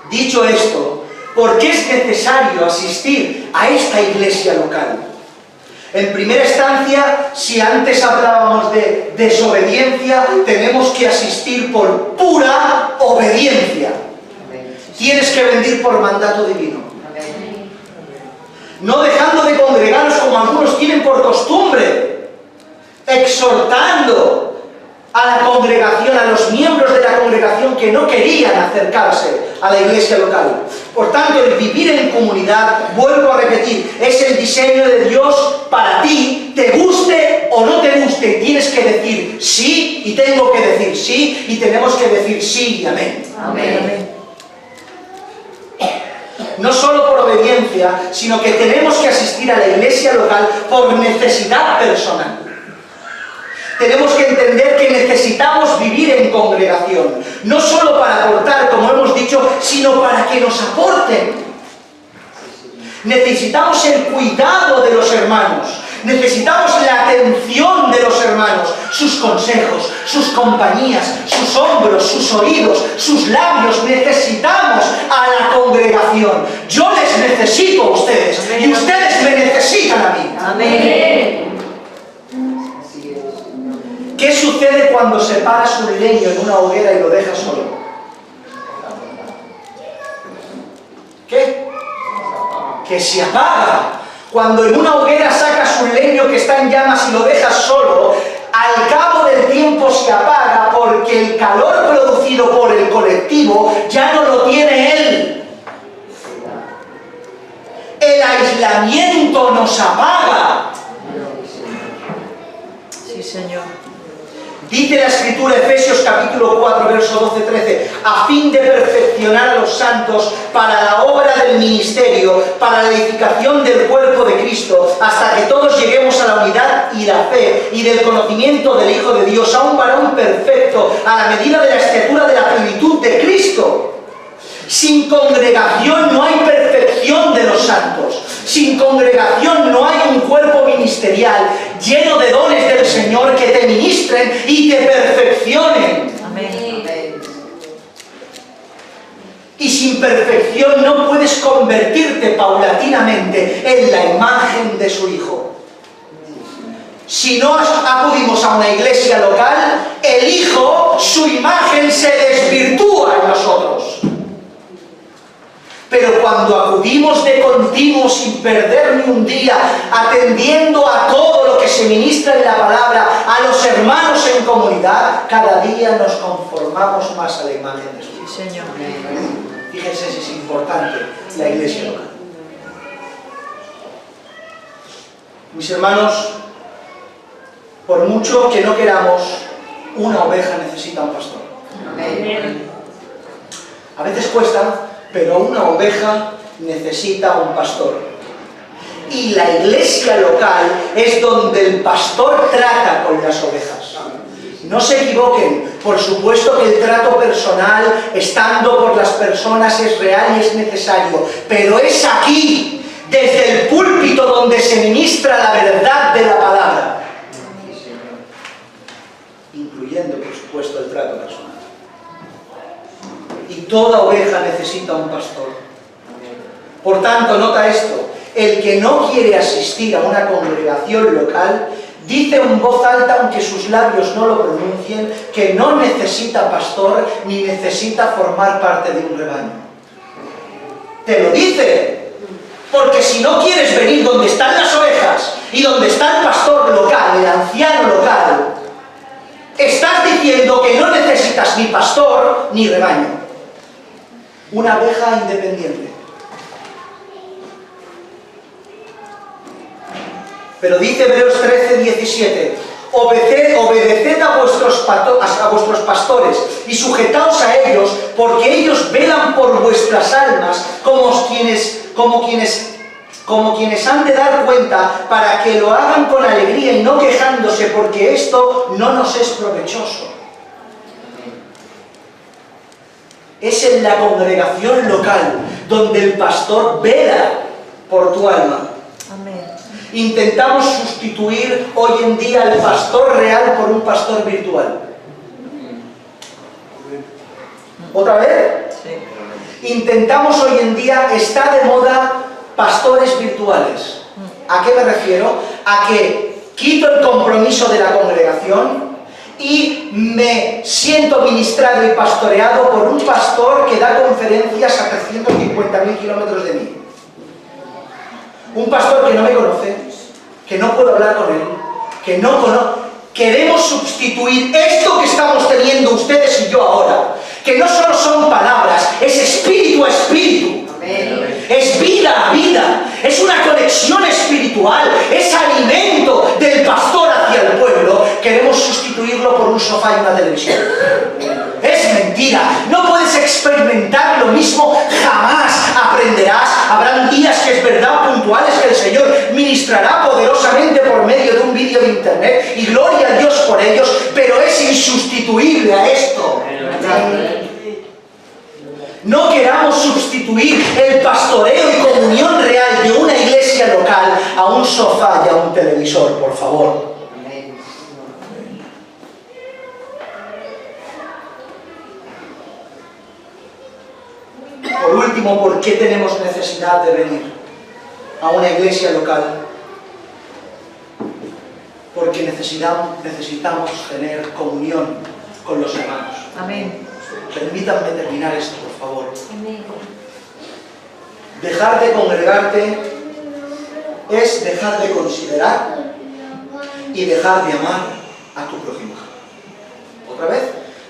Dicho esto, ¿por qué es necesario asistir a esta iglesia local? En primera instancia, si antes hablábamos de desobediencia, tenemos que asistir por pura obediencia. Tienes que venir por mandato divino. No dejando de congregaros como algunos tienen por costumbre, exhortando a la congregación, a los miembros de la congregación que no querían acercarse a la iglesia local. Por tanto, el vivir en comunidad, vuelvo a repetir, es el diseño de Dios para ti, te guste o no te guste. Tienes que decir sí y tengo que decir sí y tenemos que decir sí y amén. Amén. no solo por obediencia, sino que tenemos que asistir a la iglesia local por necesidad personal. Tenemos que entender que necesitamos vivir en congregación, no solo para aportar, como hemos dicho, sino para que nos aporten. Necesitamos el cuidado de los hermanos, necesitamos la atención de los hermanos, sus consejos, sus compañías, sus hombros, sus oídos, sus labios. Necesitamos a la congregación. Yo les necesito a ustedes. Amén. Y ustedes me necesitan a mí. Amén. ¿Qué sucede cuando separas un leño en una hoguera y lo dejas solo? ¿Qué? Que se apaga. Cuando en una hoguera sacas un leño que está en llamas y lo dejas solo, al cabo del tiempo se apaga porque el calor producido por el colectivo ya no lo tiene él. El aislamiento nos apaga. Sí, Señor. Dice la Escritura, Efesios capítulo 4, verso 12-13, a fin de perfeccionar a los santos para la obra del ministerio, para la edificación del cuerpo de Cristo, hasta que todos lleguemos a la unidad y la fe y del conocimiento del Hijo de Dios, a un varón perfecto, a la medida de la estatura de la plenitud de Cristo. Sin congregación no hay perfección de los santos. Sin congregación no hay un cuerpo ministerial lleno de dones del Señor que te ministren y te perfeccionen. Amén. Y sin perfección no puedes convertirte paulatinamente en la imagen de su Hijo. Si no acudimos a una iglesia local, el Hijo, su imagen se desvirtúa en nosotros. Pero cuando acudimos de continuo sin perder ni un día, atendiendo a todo lo que se ministra en la palabra, a los hermanos en comunidad, cada día nos conformamos más a la imagen de Jesús. Sí, Señor. Fíjense si es importante la iglesia local. Mis hermanos, por mucho que no queramos, una oveja necesita un pastor. Amén. A veces cuesta, pero una oveja necesita un pastor. Y la iglesia local es donde el pastor trata con las ovejas. No se equivoquen, por supuesto que el trato personal, estando por las personas, es real y es necesario, pero es aquí, desde el púlpito, donde se ministra la verdad de la palabra, incluyendo, por supuesto, el trato personal. Y toda oveja necesita un pastor. Por tanto, nota esto: el que no quiere asistir a una congregación local dice en voz alta, aunque sus labios no lo pronuncien, que no necesita pastor ni necesita formar parte de un rebaño. Te lo dice, porque si no quieres venir donde están las ovejas y donde está el pastor local, el anciano local, estás diciendo que no necesitas ni pastor ni rebaño. Una oveja independiente. Pero dice Hebreos 13:17, obedeced a vuestros pastores y sujetaos a ellos, porque ellos velan por vuestras almas como quienes han de dar cuenta, para que lo hagan con alegría y no quejándose, porque esto no nos es provechoso. Es en la congregación local donde el pastor vela por tu alma. Amén. Intentamos sustituir hoy en día al pastor real por un pastor virtual. ¿Otra vez? Sí. Intentamos hoy en día, está de moda pastores virtuales. ¿A qué me refiero? A que quito el compromiso de la congregación y me siento ministrado y pastoreado por un pastor que da conferencias a 350.000 kilómetros de mí. Un pastor que no me conoce, que no puedo hablar con él, que no conozco. Queremos sustituir esto que estamos teniendo ustedes y yo ahora, que no solo son palabras, es espíritu a espíritu. Amén. Es vida a vida, es una conexión espiritual, es alimento del pastor hacia el pueblo. Queremos sustituirlo por un sofá y una televisión. Es mentira, no puedes experimentar lo mismo, jamás aprenderás habrán días que es verdad, puntuales, que el Señor ministrará poderosamente por medio de un vídeo de internet, y gloria a Dios por ellos, pero es insustituible a esto. No queramos sustituir el pastoreo y comunión real de una iglesia local a un sofá y a un televisor, por favor. Por último, ¿por qué tenemos necesidad de venir a una iglesia local? Porque necesitamos tener comunión con los hermanos. Amén. Permítanme terminar esto, por favor. Amén. Dejar de congregarte es dejar de considerar y dejar de amar a tu prójimo. Otra vez,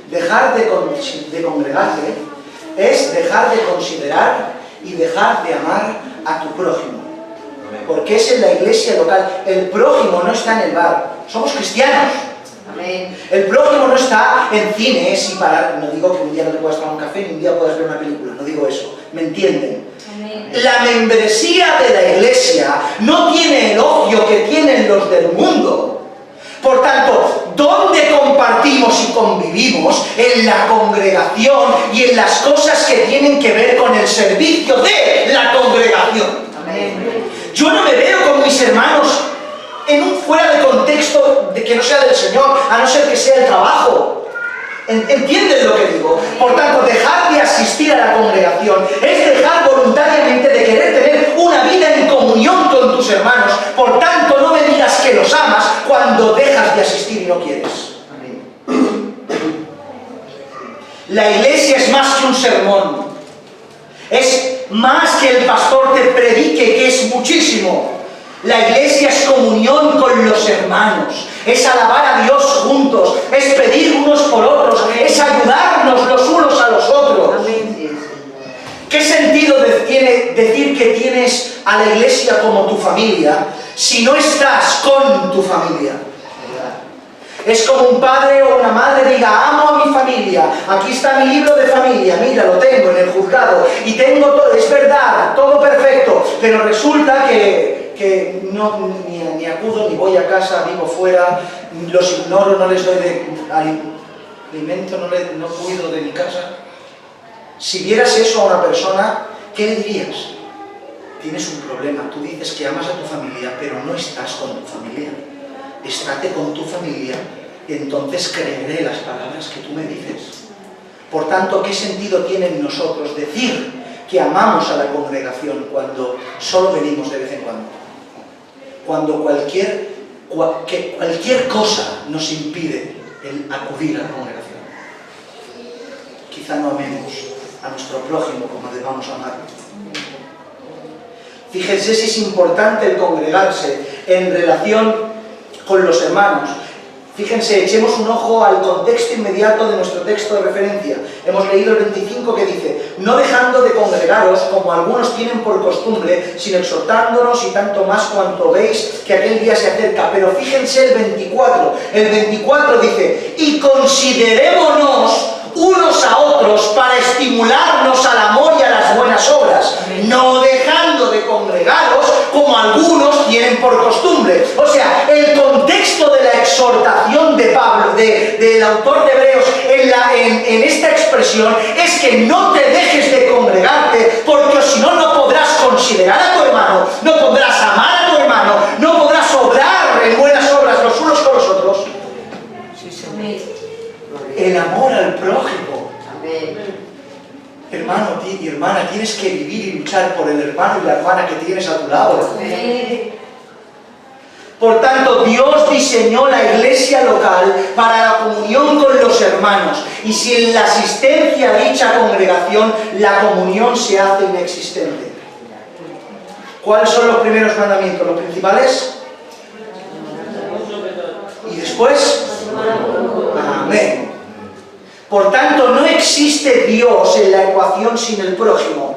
dejar de congregarte es dejar de considerar y dejar de amar a tu prójimo. Porque es en la iglesia local. El prójimo no está en el bar. Somos cristianos. Amén. El prójimo no está en cines y parar. No digo que un día no te puedas tomar un café ni un día puedas ver una película. No digo eso. ¿Me entienden? Amén. La membresía de la iglesia no tiene el ocio que tienen los del mundo. Por tanto, ¿dónde compartimos y convivimos? En la congregación y en las cosas que tienen que ver con el servicio de la congregación. Amén. Yo no me veo con mis hermanos en un fuera de contexto de que no sea del Señor, a no ser que sea el trabajo. ¿Entienden lo que digo? Por tanto, dejar de asistir a la congregación es dejar voluntariamente de querer tener una vida en comunión con tus hermanos. Por tanto, no me digas que los amas cuando dejas de asistir y no quieres. La iglesia es más que un sermón. Es más que el pastor te predique, que es muchísimo. La iglesia es comunión con los hermanos, es alabar a Dios juntos, es pedir unos por otros, es ayudarnos los unos a los otros. Amén. ¿Qué sentido tiene decir que tienes a la iglesia como tu familia si no estás con tu familia? Es como un padre o una madre diga, amo a mi familia, aquí está mi libro de familia, mira, lo tengo en el juzgado, y tengo todo, es verdad, todo perfecto, pero resulta que no, ni acudo, ni voy a casa, vivo fuera, los ignoro, no les doy de alimento, no cuido de mi casa. Si vieras eso a una persona, ¿qué le dirías? Tienes un problema, tú dices que amas a tu familia, pero no estás con tu familia. Estate con tu familia, entonces creeré las palabras que tú me dices. Por tanto, ¿qué sentido tiene en nosotros decir que amamos a la congregación cuando solo venimos de vez en cuando? Cuando cualquier cosa nos impide el acudir a la congregación. Quizá no amemos a nuestro prójimo como debamos amarlo. Fíjense si es importante el congregarse en relación con los hermanos. Fíjense, echemos un ojo al contexto inmediato de nuestro texto de referencia. Hemos leído el 25 que dice, no dejando de congregaros como algunos tienen por costumbre, sino exhortándonos y tanto más cuanto veis que aquel día se acerca. Pero fíjense el 24. El 24 dice, y considerémonos unos a otros para estimularnos al amor y a las buenas obras, no dejando de congregaros como algunos tienen por costumbre. O sea, el contexto de la exhortación de Pablo, del autor de Hebreos, en esta expresión, es que no te dejes de congregarte, porque si no, no podrás considerar a tu hermano, no podrás amar a tu hermano, no podrás obrar en buenas obras los unos con los otros. Sí, Señor. El amor al prójimo. Amén. Hermano y hermana, tienes que vivir y luchar por el hermano y la hermana que tienes a tu lado. Amén. Por tanto, Dios diseñó la iglesia local para la comunión con los hermanos. Y si en la asistencia a dicha congregación la comunión se hace inexistente. ¿Cuáles son los primeros mandamientos? ¿Los principales? Y después, amén. Por tanto, no existe Dios en la ecuación sin el prójimo.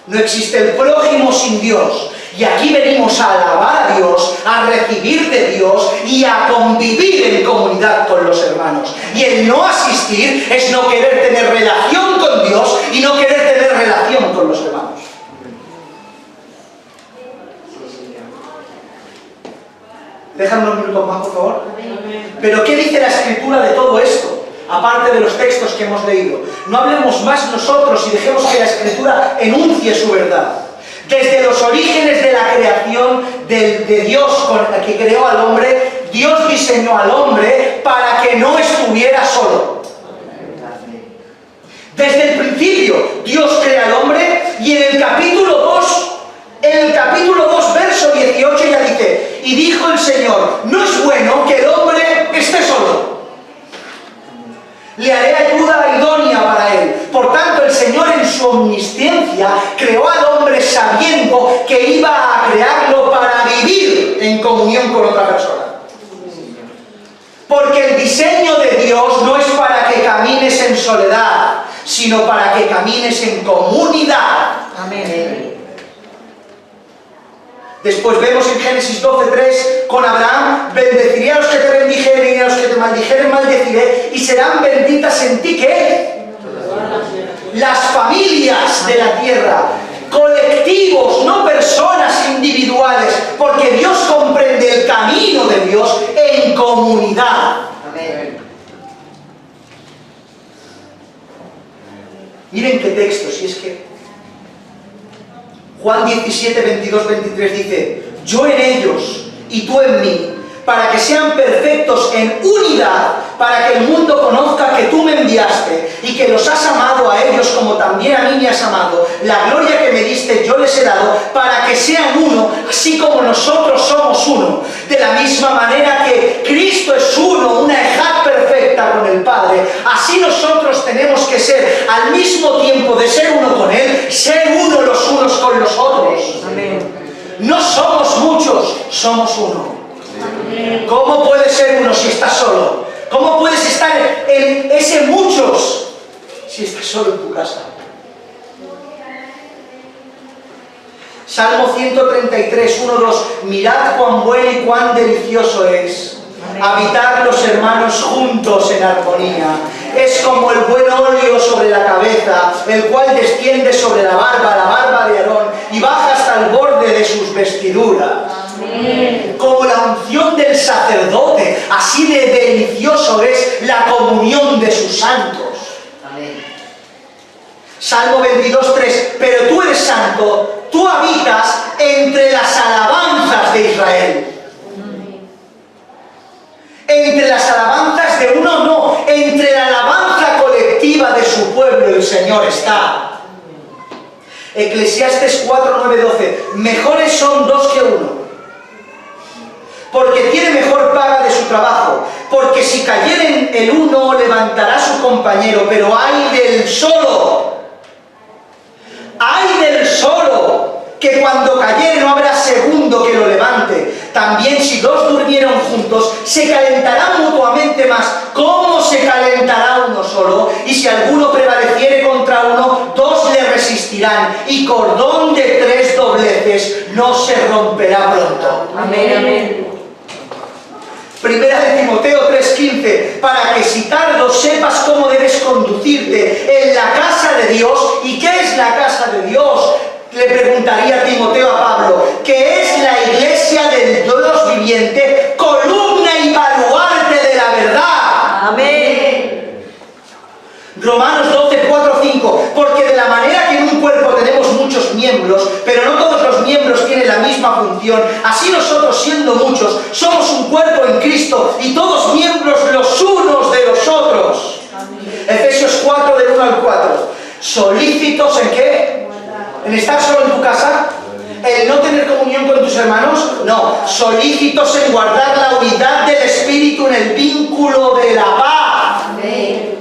No existe el prójimo sin Dios. Y aquí venimos a alabar a Dios, a recibir de Dios y a convivir en comunidad con los hermanos. Y el no asistir es no querer tener relación con Dios y no querer tener relación con los hermanos. Déjame unos minutos más, por favor. Pero ¿qué dice la Escritura de todo esto? Aparte de los textos que hemos leído. No hablemos más nosotros y dejemos que la Escritura enuncie su verdad. Desde los orígenes de la creación de Dios que creó al hombre, Dios diseñó al hombre para que no estuviera solo. Desde el principio, Dios crea al hombre y en el capítulo 2, verso 18 ya dice: y dijo el Señor, no es bueno que el hombre esté solo. Le haré ayuda idónea para él. Por tanto, el Señor en su omnisciencia creó al hombre sabiendo que iba a crearlo para vivir en comunión con otra persona. Porque el diseño de Dios no es para que camines en soledad, sino para que camines en comunidad. Amén. Después vemos en Génesis 12:3 con Abraham: bendeciré a los que te bendijeren y a los que te maldijeren maldeciré, y serán benditas en ti, ¿qué? Las familias de la tierra, colectivos, no personas individuales, porque Dios comprende el camino de Dios en comunidad. Amén. Miren qué texto, si es que Juan 17, 22, 23 dice: yo en ellos y tú en mí, para que sean perfectos en unidad, para que el mundo conozca que tú me enviaste y que los has amado a ellos como también a mí me has amado. La gloria que me diste yo les he dado, para que sean uno, así como nosotros somos uno. De la misma manera que Cristo es uno, una ejad perfecta con el Padre, así nosotros tenemos que ser, al mismo tiempo de ser uno con Él, ser uno los unos con los otros. Amén. No somos muchos, somos uno. ¿Cómo puedes ser uno si estás solo? ¿Cómo puedes estar en ese muchos si estás solo en tu casa? Salmo 133, 1, 2. Mirad cuán bueno y cuán delicioso es habitar los hermanos juntos en armonía. Es como el buen óleo sobre la cabeza, el cual desciende sobre la barba de Aarón, y baja hasta el borde de sus vestiduras. Como la unción del sacerdote, así de delicioso es la comunión de sus santos. Amén. Salmo 22:3. Pero tú eres santo, tú habitas entre las alabanzas de Israel. Entre las alabanzas de uno no, entre la alabanza colectiva de su pueblo el Señor está. Eclesiastes 4, 9, 12. Mejores son dos que uno, porque tiene mejor paga de su trabajo, porque si cayeren el uno levantará a su compañero, pero ay del solo, que cuando cayere no habrá segundo que lo levante. También si dos durmieron juntos, se calentarán mutuamente más. ¿Cómo se calentará uno solo? Y si alguno prevaleciere contra uno, dos le resistirán, y cordón de 3 dobleces no se romperá pronto. Amén, amén. Primera de Timoteo 3:15, para que si tardo sepas cómo debes conducirte en la casa de Dios. ¿Y qué es la casa de Dios? Le preguntaría Timoteo a Pablo, que es la iglesia del Dios viviente, columna y baluarte de la verdad. Amén. Romanos 12, 4, 5, porque de la manera que en un cuerpo tenemos muchos miembros, pero no todos los miembros tienen la misma función, así nosotros, siendo muchos, somos un cuerpo en Cristo y todos miembros los unos de los otros. Amén. Efesios 4, del 1 al 4. ¿Solícitos en qué? ¿En estar solo en tu casa? ¿El no tener comunión con tus hermanos? No. Solícitos en guardar la unidad del Espíritu en el vínculo de la paz. Amén.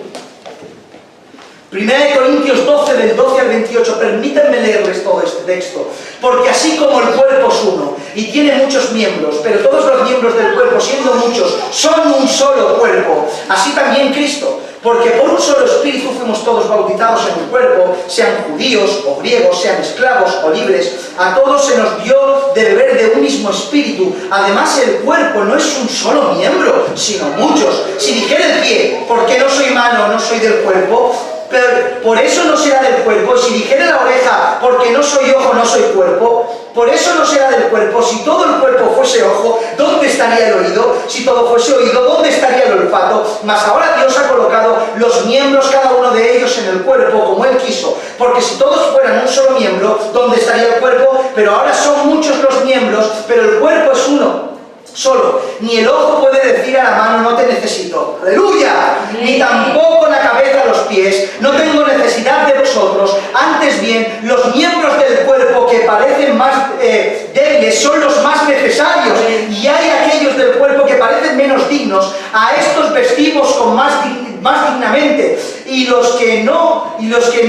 Primera de Corintios 12, del 12 al 28. Permítanme leerles todo este texto. Porque así como el cuerpo es uno y tiene muchos miembros, pero todos los miembros del cuerpo, siendo muchos, son un solo cuerpo, así también Cristo. Porque por un solo espíritu fuimos todos bautizados en un cuerpo, sean judíos o griegos, sean esclavos o libres. A todos se nos dio de beber de un mismo espíritu. Además, el cuerpo no es un solo miembro, sino muchos. Si dijera el pie, ¿por qué no soy mano, no soy del cuerpo? pero por eso no será del cuerpo. Y si dijera la oreja, porque no soy ojo, no soy cuerpo, por eso no será del cuerpo. Si todo el cuerpo fuese ojo, ¿dónde estaría el oído? Si todo fuese oído, ¿dónde estaría el olfato? Mas ahora Dios ha colocado los miembros, cada uno de ellos, en el cuerpo, como Él quiso. Porque si todos fueran un solo miembro, ¿dónde estaría el cuerpo? Pero ahora son muchos los miembros, pero el cuerpo es uno solo. Ni el ojo puede decir a la mano, no te necesito. ¡Aleluya! Ni tampoco la cabeza a los pies, no tengo necesidad de vosotros. Antes bien, los miembros del cuerpo que parecen más débiles son los más necesarios. Y hay aquellos del cuerpo que parecen menos dignos. A estos vestimos con más dignamente. Y los que en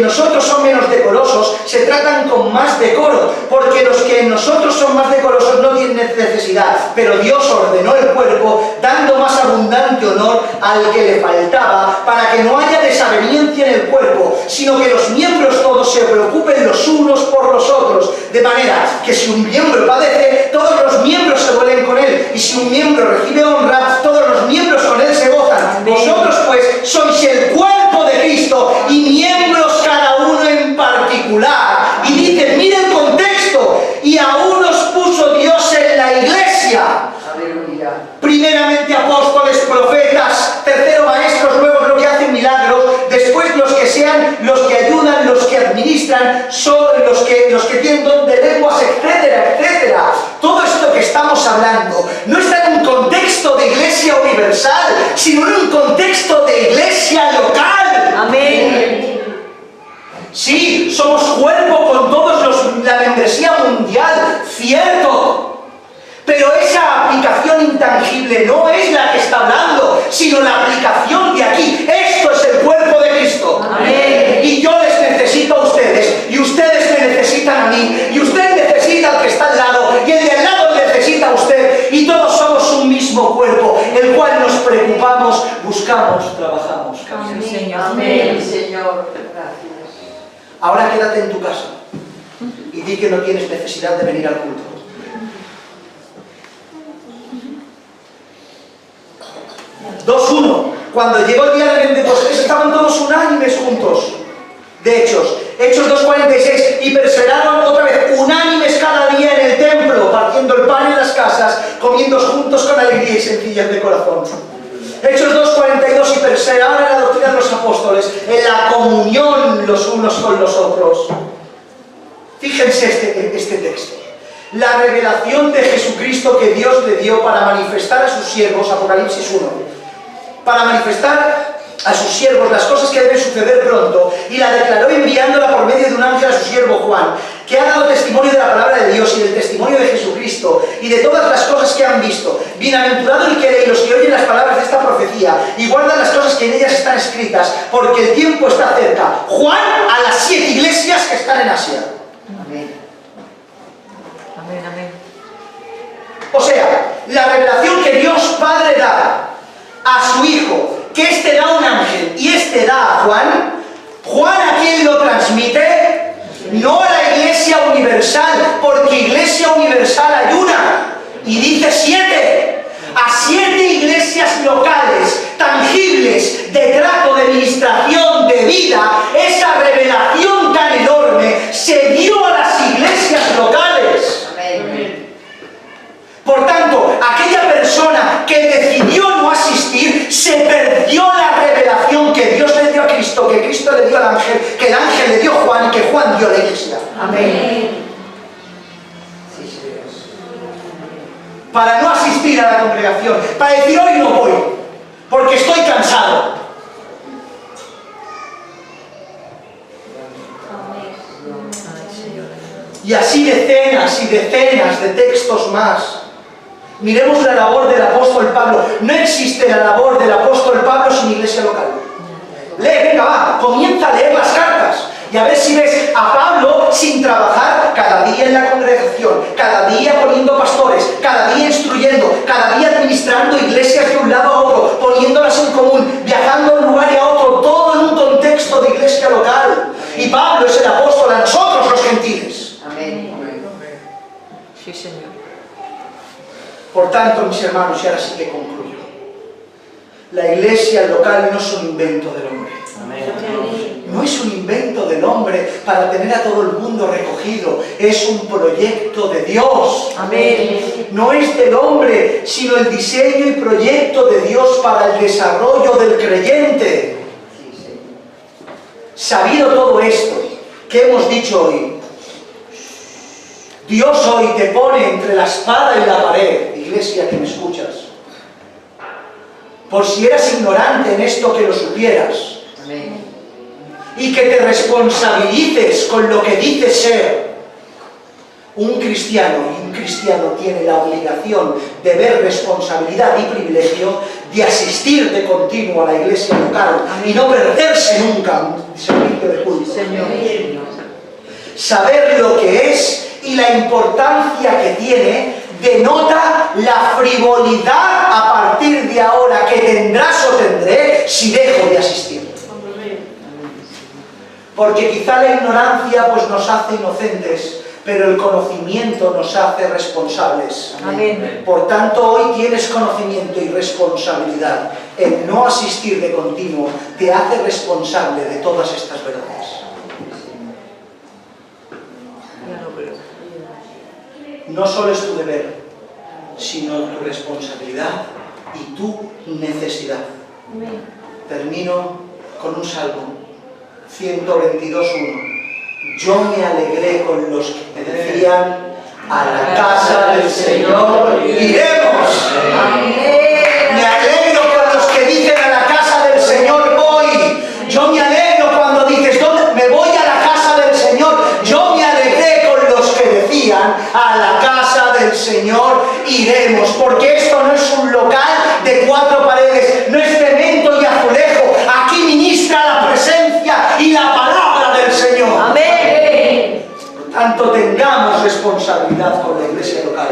nosotros son menos decorosos se tratan con más decoro, porque los que en nosotros son más decorosos no tienen necesidad, pero Dios ordenó el cuerpo dando más abundante honor al que le faltaba, para que no haya desaveniencia en el cuerpo, sino que los miembros todos se preocupen los unos por los otros, de manera que si un miembro padece, todos los miembros se duelen con él, y si un miembro recibe honra, todos los miembros con él se gozan. Vosotros pues sois el cuerpo de Cristo y miembros cada uno en particular. Y dice, mira el contexto, y aún os puso Dios en la iglesia. Aleluya. Primeramente apóstoles, profetas, tercero maestros, luego los que hacen milagros, después los que sean, los que ayudan, los que administran, son los que tienen don de lenguas, etcétera, etcétera. Todo esto que estamos hablando no está en un contexto de iglesia universal, sino en un contexto de iglesia local. Amén. Sí, somos cuerpo con todos la membresía mundial, cierto. Pero esa aplicación intangible no es la que está hablando, sino la aplicación de aquí. Esto es el cuerpo de Cristo. Amén. Y yo les necesito a ustedes, y ustedes me necesitan a mí, y usted necesita al que está al lado, y el de al lado necesita a usted, y todos somos un mismo cuerpo, el cual nos preocupamos, buscamos, trabajamos. Amén, Señor. Amén, Señor. Gracias. Ahora quédate en tu casa y di que no tienes necesidad de venir al culto. 2:1. Cuando llegó el día de Pentecostés estaban todos unánimes juntos. De Hechos 2:46. Y perseveraron otra vez unánimes cada día en el templo, partiendo el pan en las casas, comiendo juntos con alegría y sencillez de corazón. Hechos 2:42. Y perseveraron en la doctrina de los apóstoles, en la comunión los unos con los otros. Fíjense este texto. La revelación de Jesucristo que Dios le dio para manifestar a sus siervos, Apocalipsis 1, para manifestar a sus siervos las cosas que deben suceder pronto, y la declaró enviándola por medio de un ángel a su siervo Juan, que ha dado testimonio de la palabra de Dios y del testimonio de Jesucristo y de todas las cosas que han visto. Bienaventurado el que lee y los que oyen las palabras de esta profecía y guardan las cosas que en ellas están escritas, porque el tiempo está cerca. Juan a las 7 iglesias que están en Asia. Amén. Amén, amén. O sea, la revelación que Dios Padre da a su Hijo, que este da a un ángel y este da a Juan, ¿Juan a quién lo transmite? No a la iglesia universal, porque iglesia universal hay una, y dice 7, a 7 iglesias locales, tangibles, de trato, de administración, de vida. Esa revelación tan enorme se dio a las iglesias locales. Amén. Por tanto, aquella persona que decidió no asistir, se perdió la revelación que Dios le dio a Cristo, que Cristo le dio al ángel, que el ángel le dio a Juan y que Juan dio a la iglesia. Amén. Sí, Señor. Para no asistir a la congregación, para decir hoy no voy, porque estoy cansado. Y así decenas y decenas de textos más. Miremos la labor del apóstol Pablo. No existe la labor del apóstol Pablo sin iglesia local. Lee, venga, va, comienza a leer las cartas y a ver si ves a Pablo sin trabajar cada día en la congregación, cada día poniendo pastores, cada día instruyendo, cada día administrando iglesias de un lado a otro, poniéndolas en común, viajando de un lugar y a otro, todo en un contexto de iglesia local. Y Pablo es el apóstol a nosotros los gentiles. Amén. Sí, Señor. Por tanto, mis hermanos, y ahora sí que concluyo, la iglesia local no es un invento del hombre. Amén. No es un invento del hombre para tener a todo el mundo recogido, es un proyecto de Dios. Amén. No es del hombre, sino el diseño y proyecto de Dios para el desarrollo del creyente. Sabido todo esto que hemos dicho hoy, Dios hoy te pone entre la espada y la pared, iglesia que me escuchas. Por si eras ignorante en esto, que lo supieras. Amén. Y que te responsabilices con lo que dices ser. Un cristiano tiene la obligación, deber, responsabilidad y privilegio de asistir de continuo a la iglesia local. Amén. Y no perderse nunca un servicio de culto. Señor. Saber lo que es y la importancia que tiene denota la frivolidad a partir de ahora que tendrás o tendré si dejo de asistir. Porque quizá la ignorancia pues nos hace inocentes, pero el conocimiento nos hace responsables. Amén. Por tanto, hoy tienes conocimiento y responsabilidad. El no asistir de continuo te hace responsable de todas estas verdades. No solo es tu deber, sino tu responsabilidad y tu necesidad. Termino con un salmo, 122:1. Yo me alegré con los que me decían, a la casa del Señor iremos. Me alegro con los que dicen, a la casa del Señor voy. Yo me alegro cuando dices, ¿dónde? Me voy a la casa del Señor. Yo me alegré con los que decían, a la casa del Señor iremos. Porque esto no es un local de 4 paredes, no es cemento y azulejo. Aquí ministra la presencia y la palabra del Señor. Amén. Por tanto, tengamos responsabilidad con la iglesia local.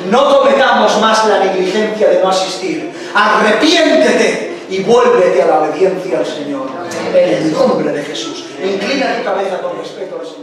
No cometamos más la negligencia de no asistir. Arrepiéntete y vuélvete a la obediencia al Señor. En el nombre de Jesús. Inclina tu cabeza con respeto al Señor.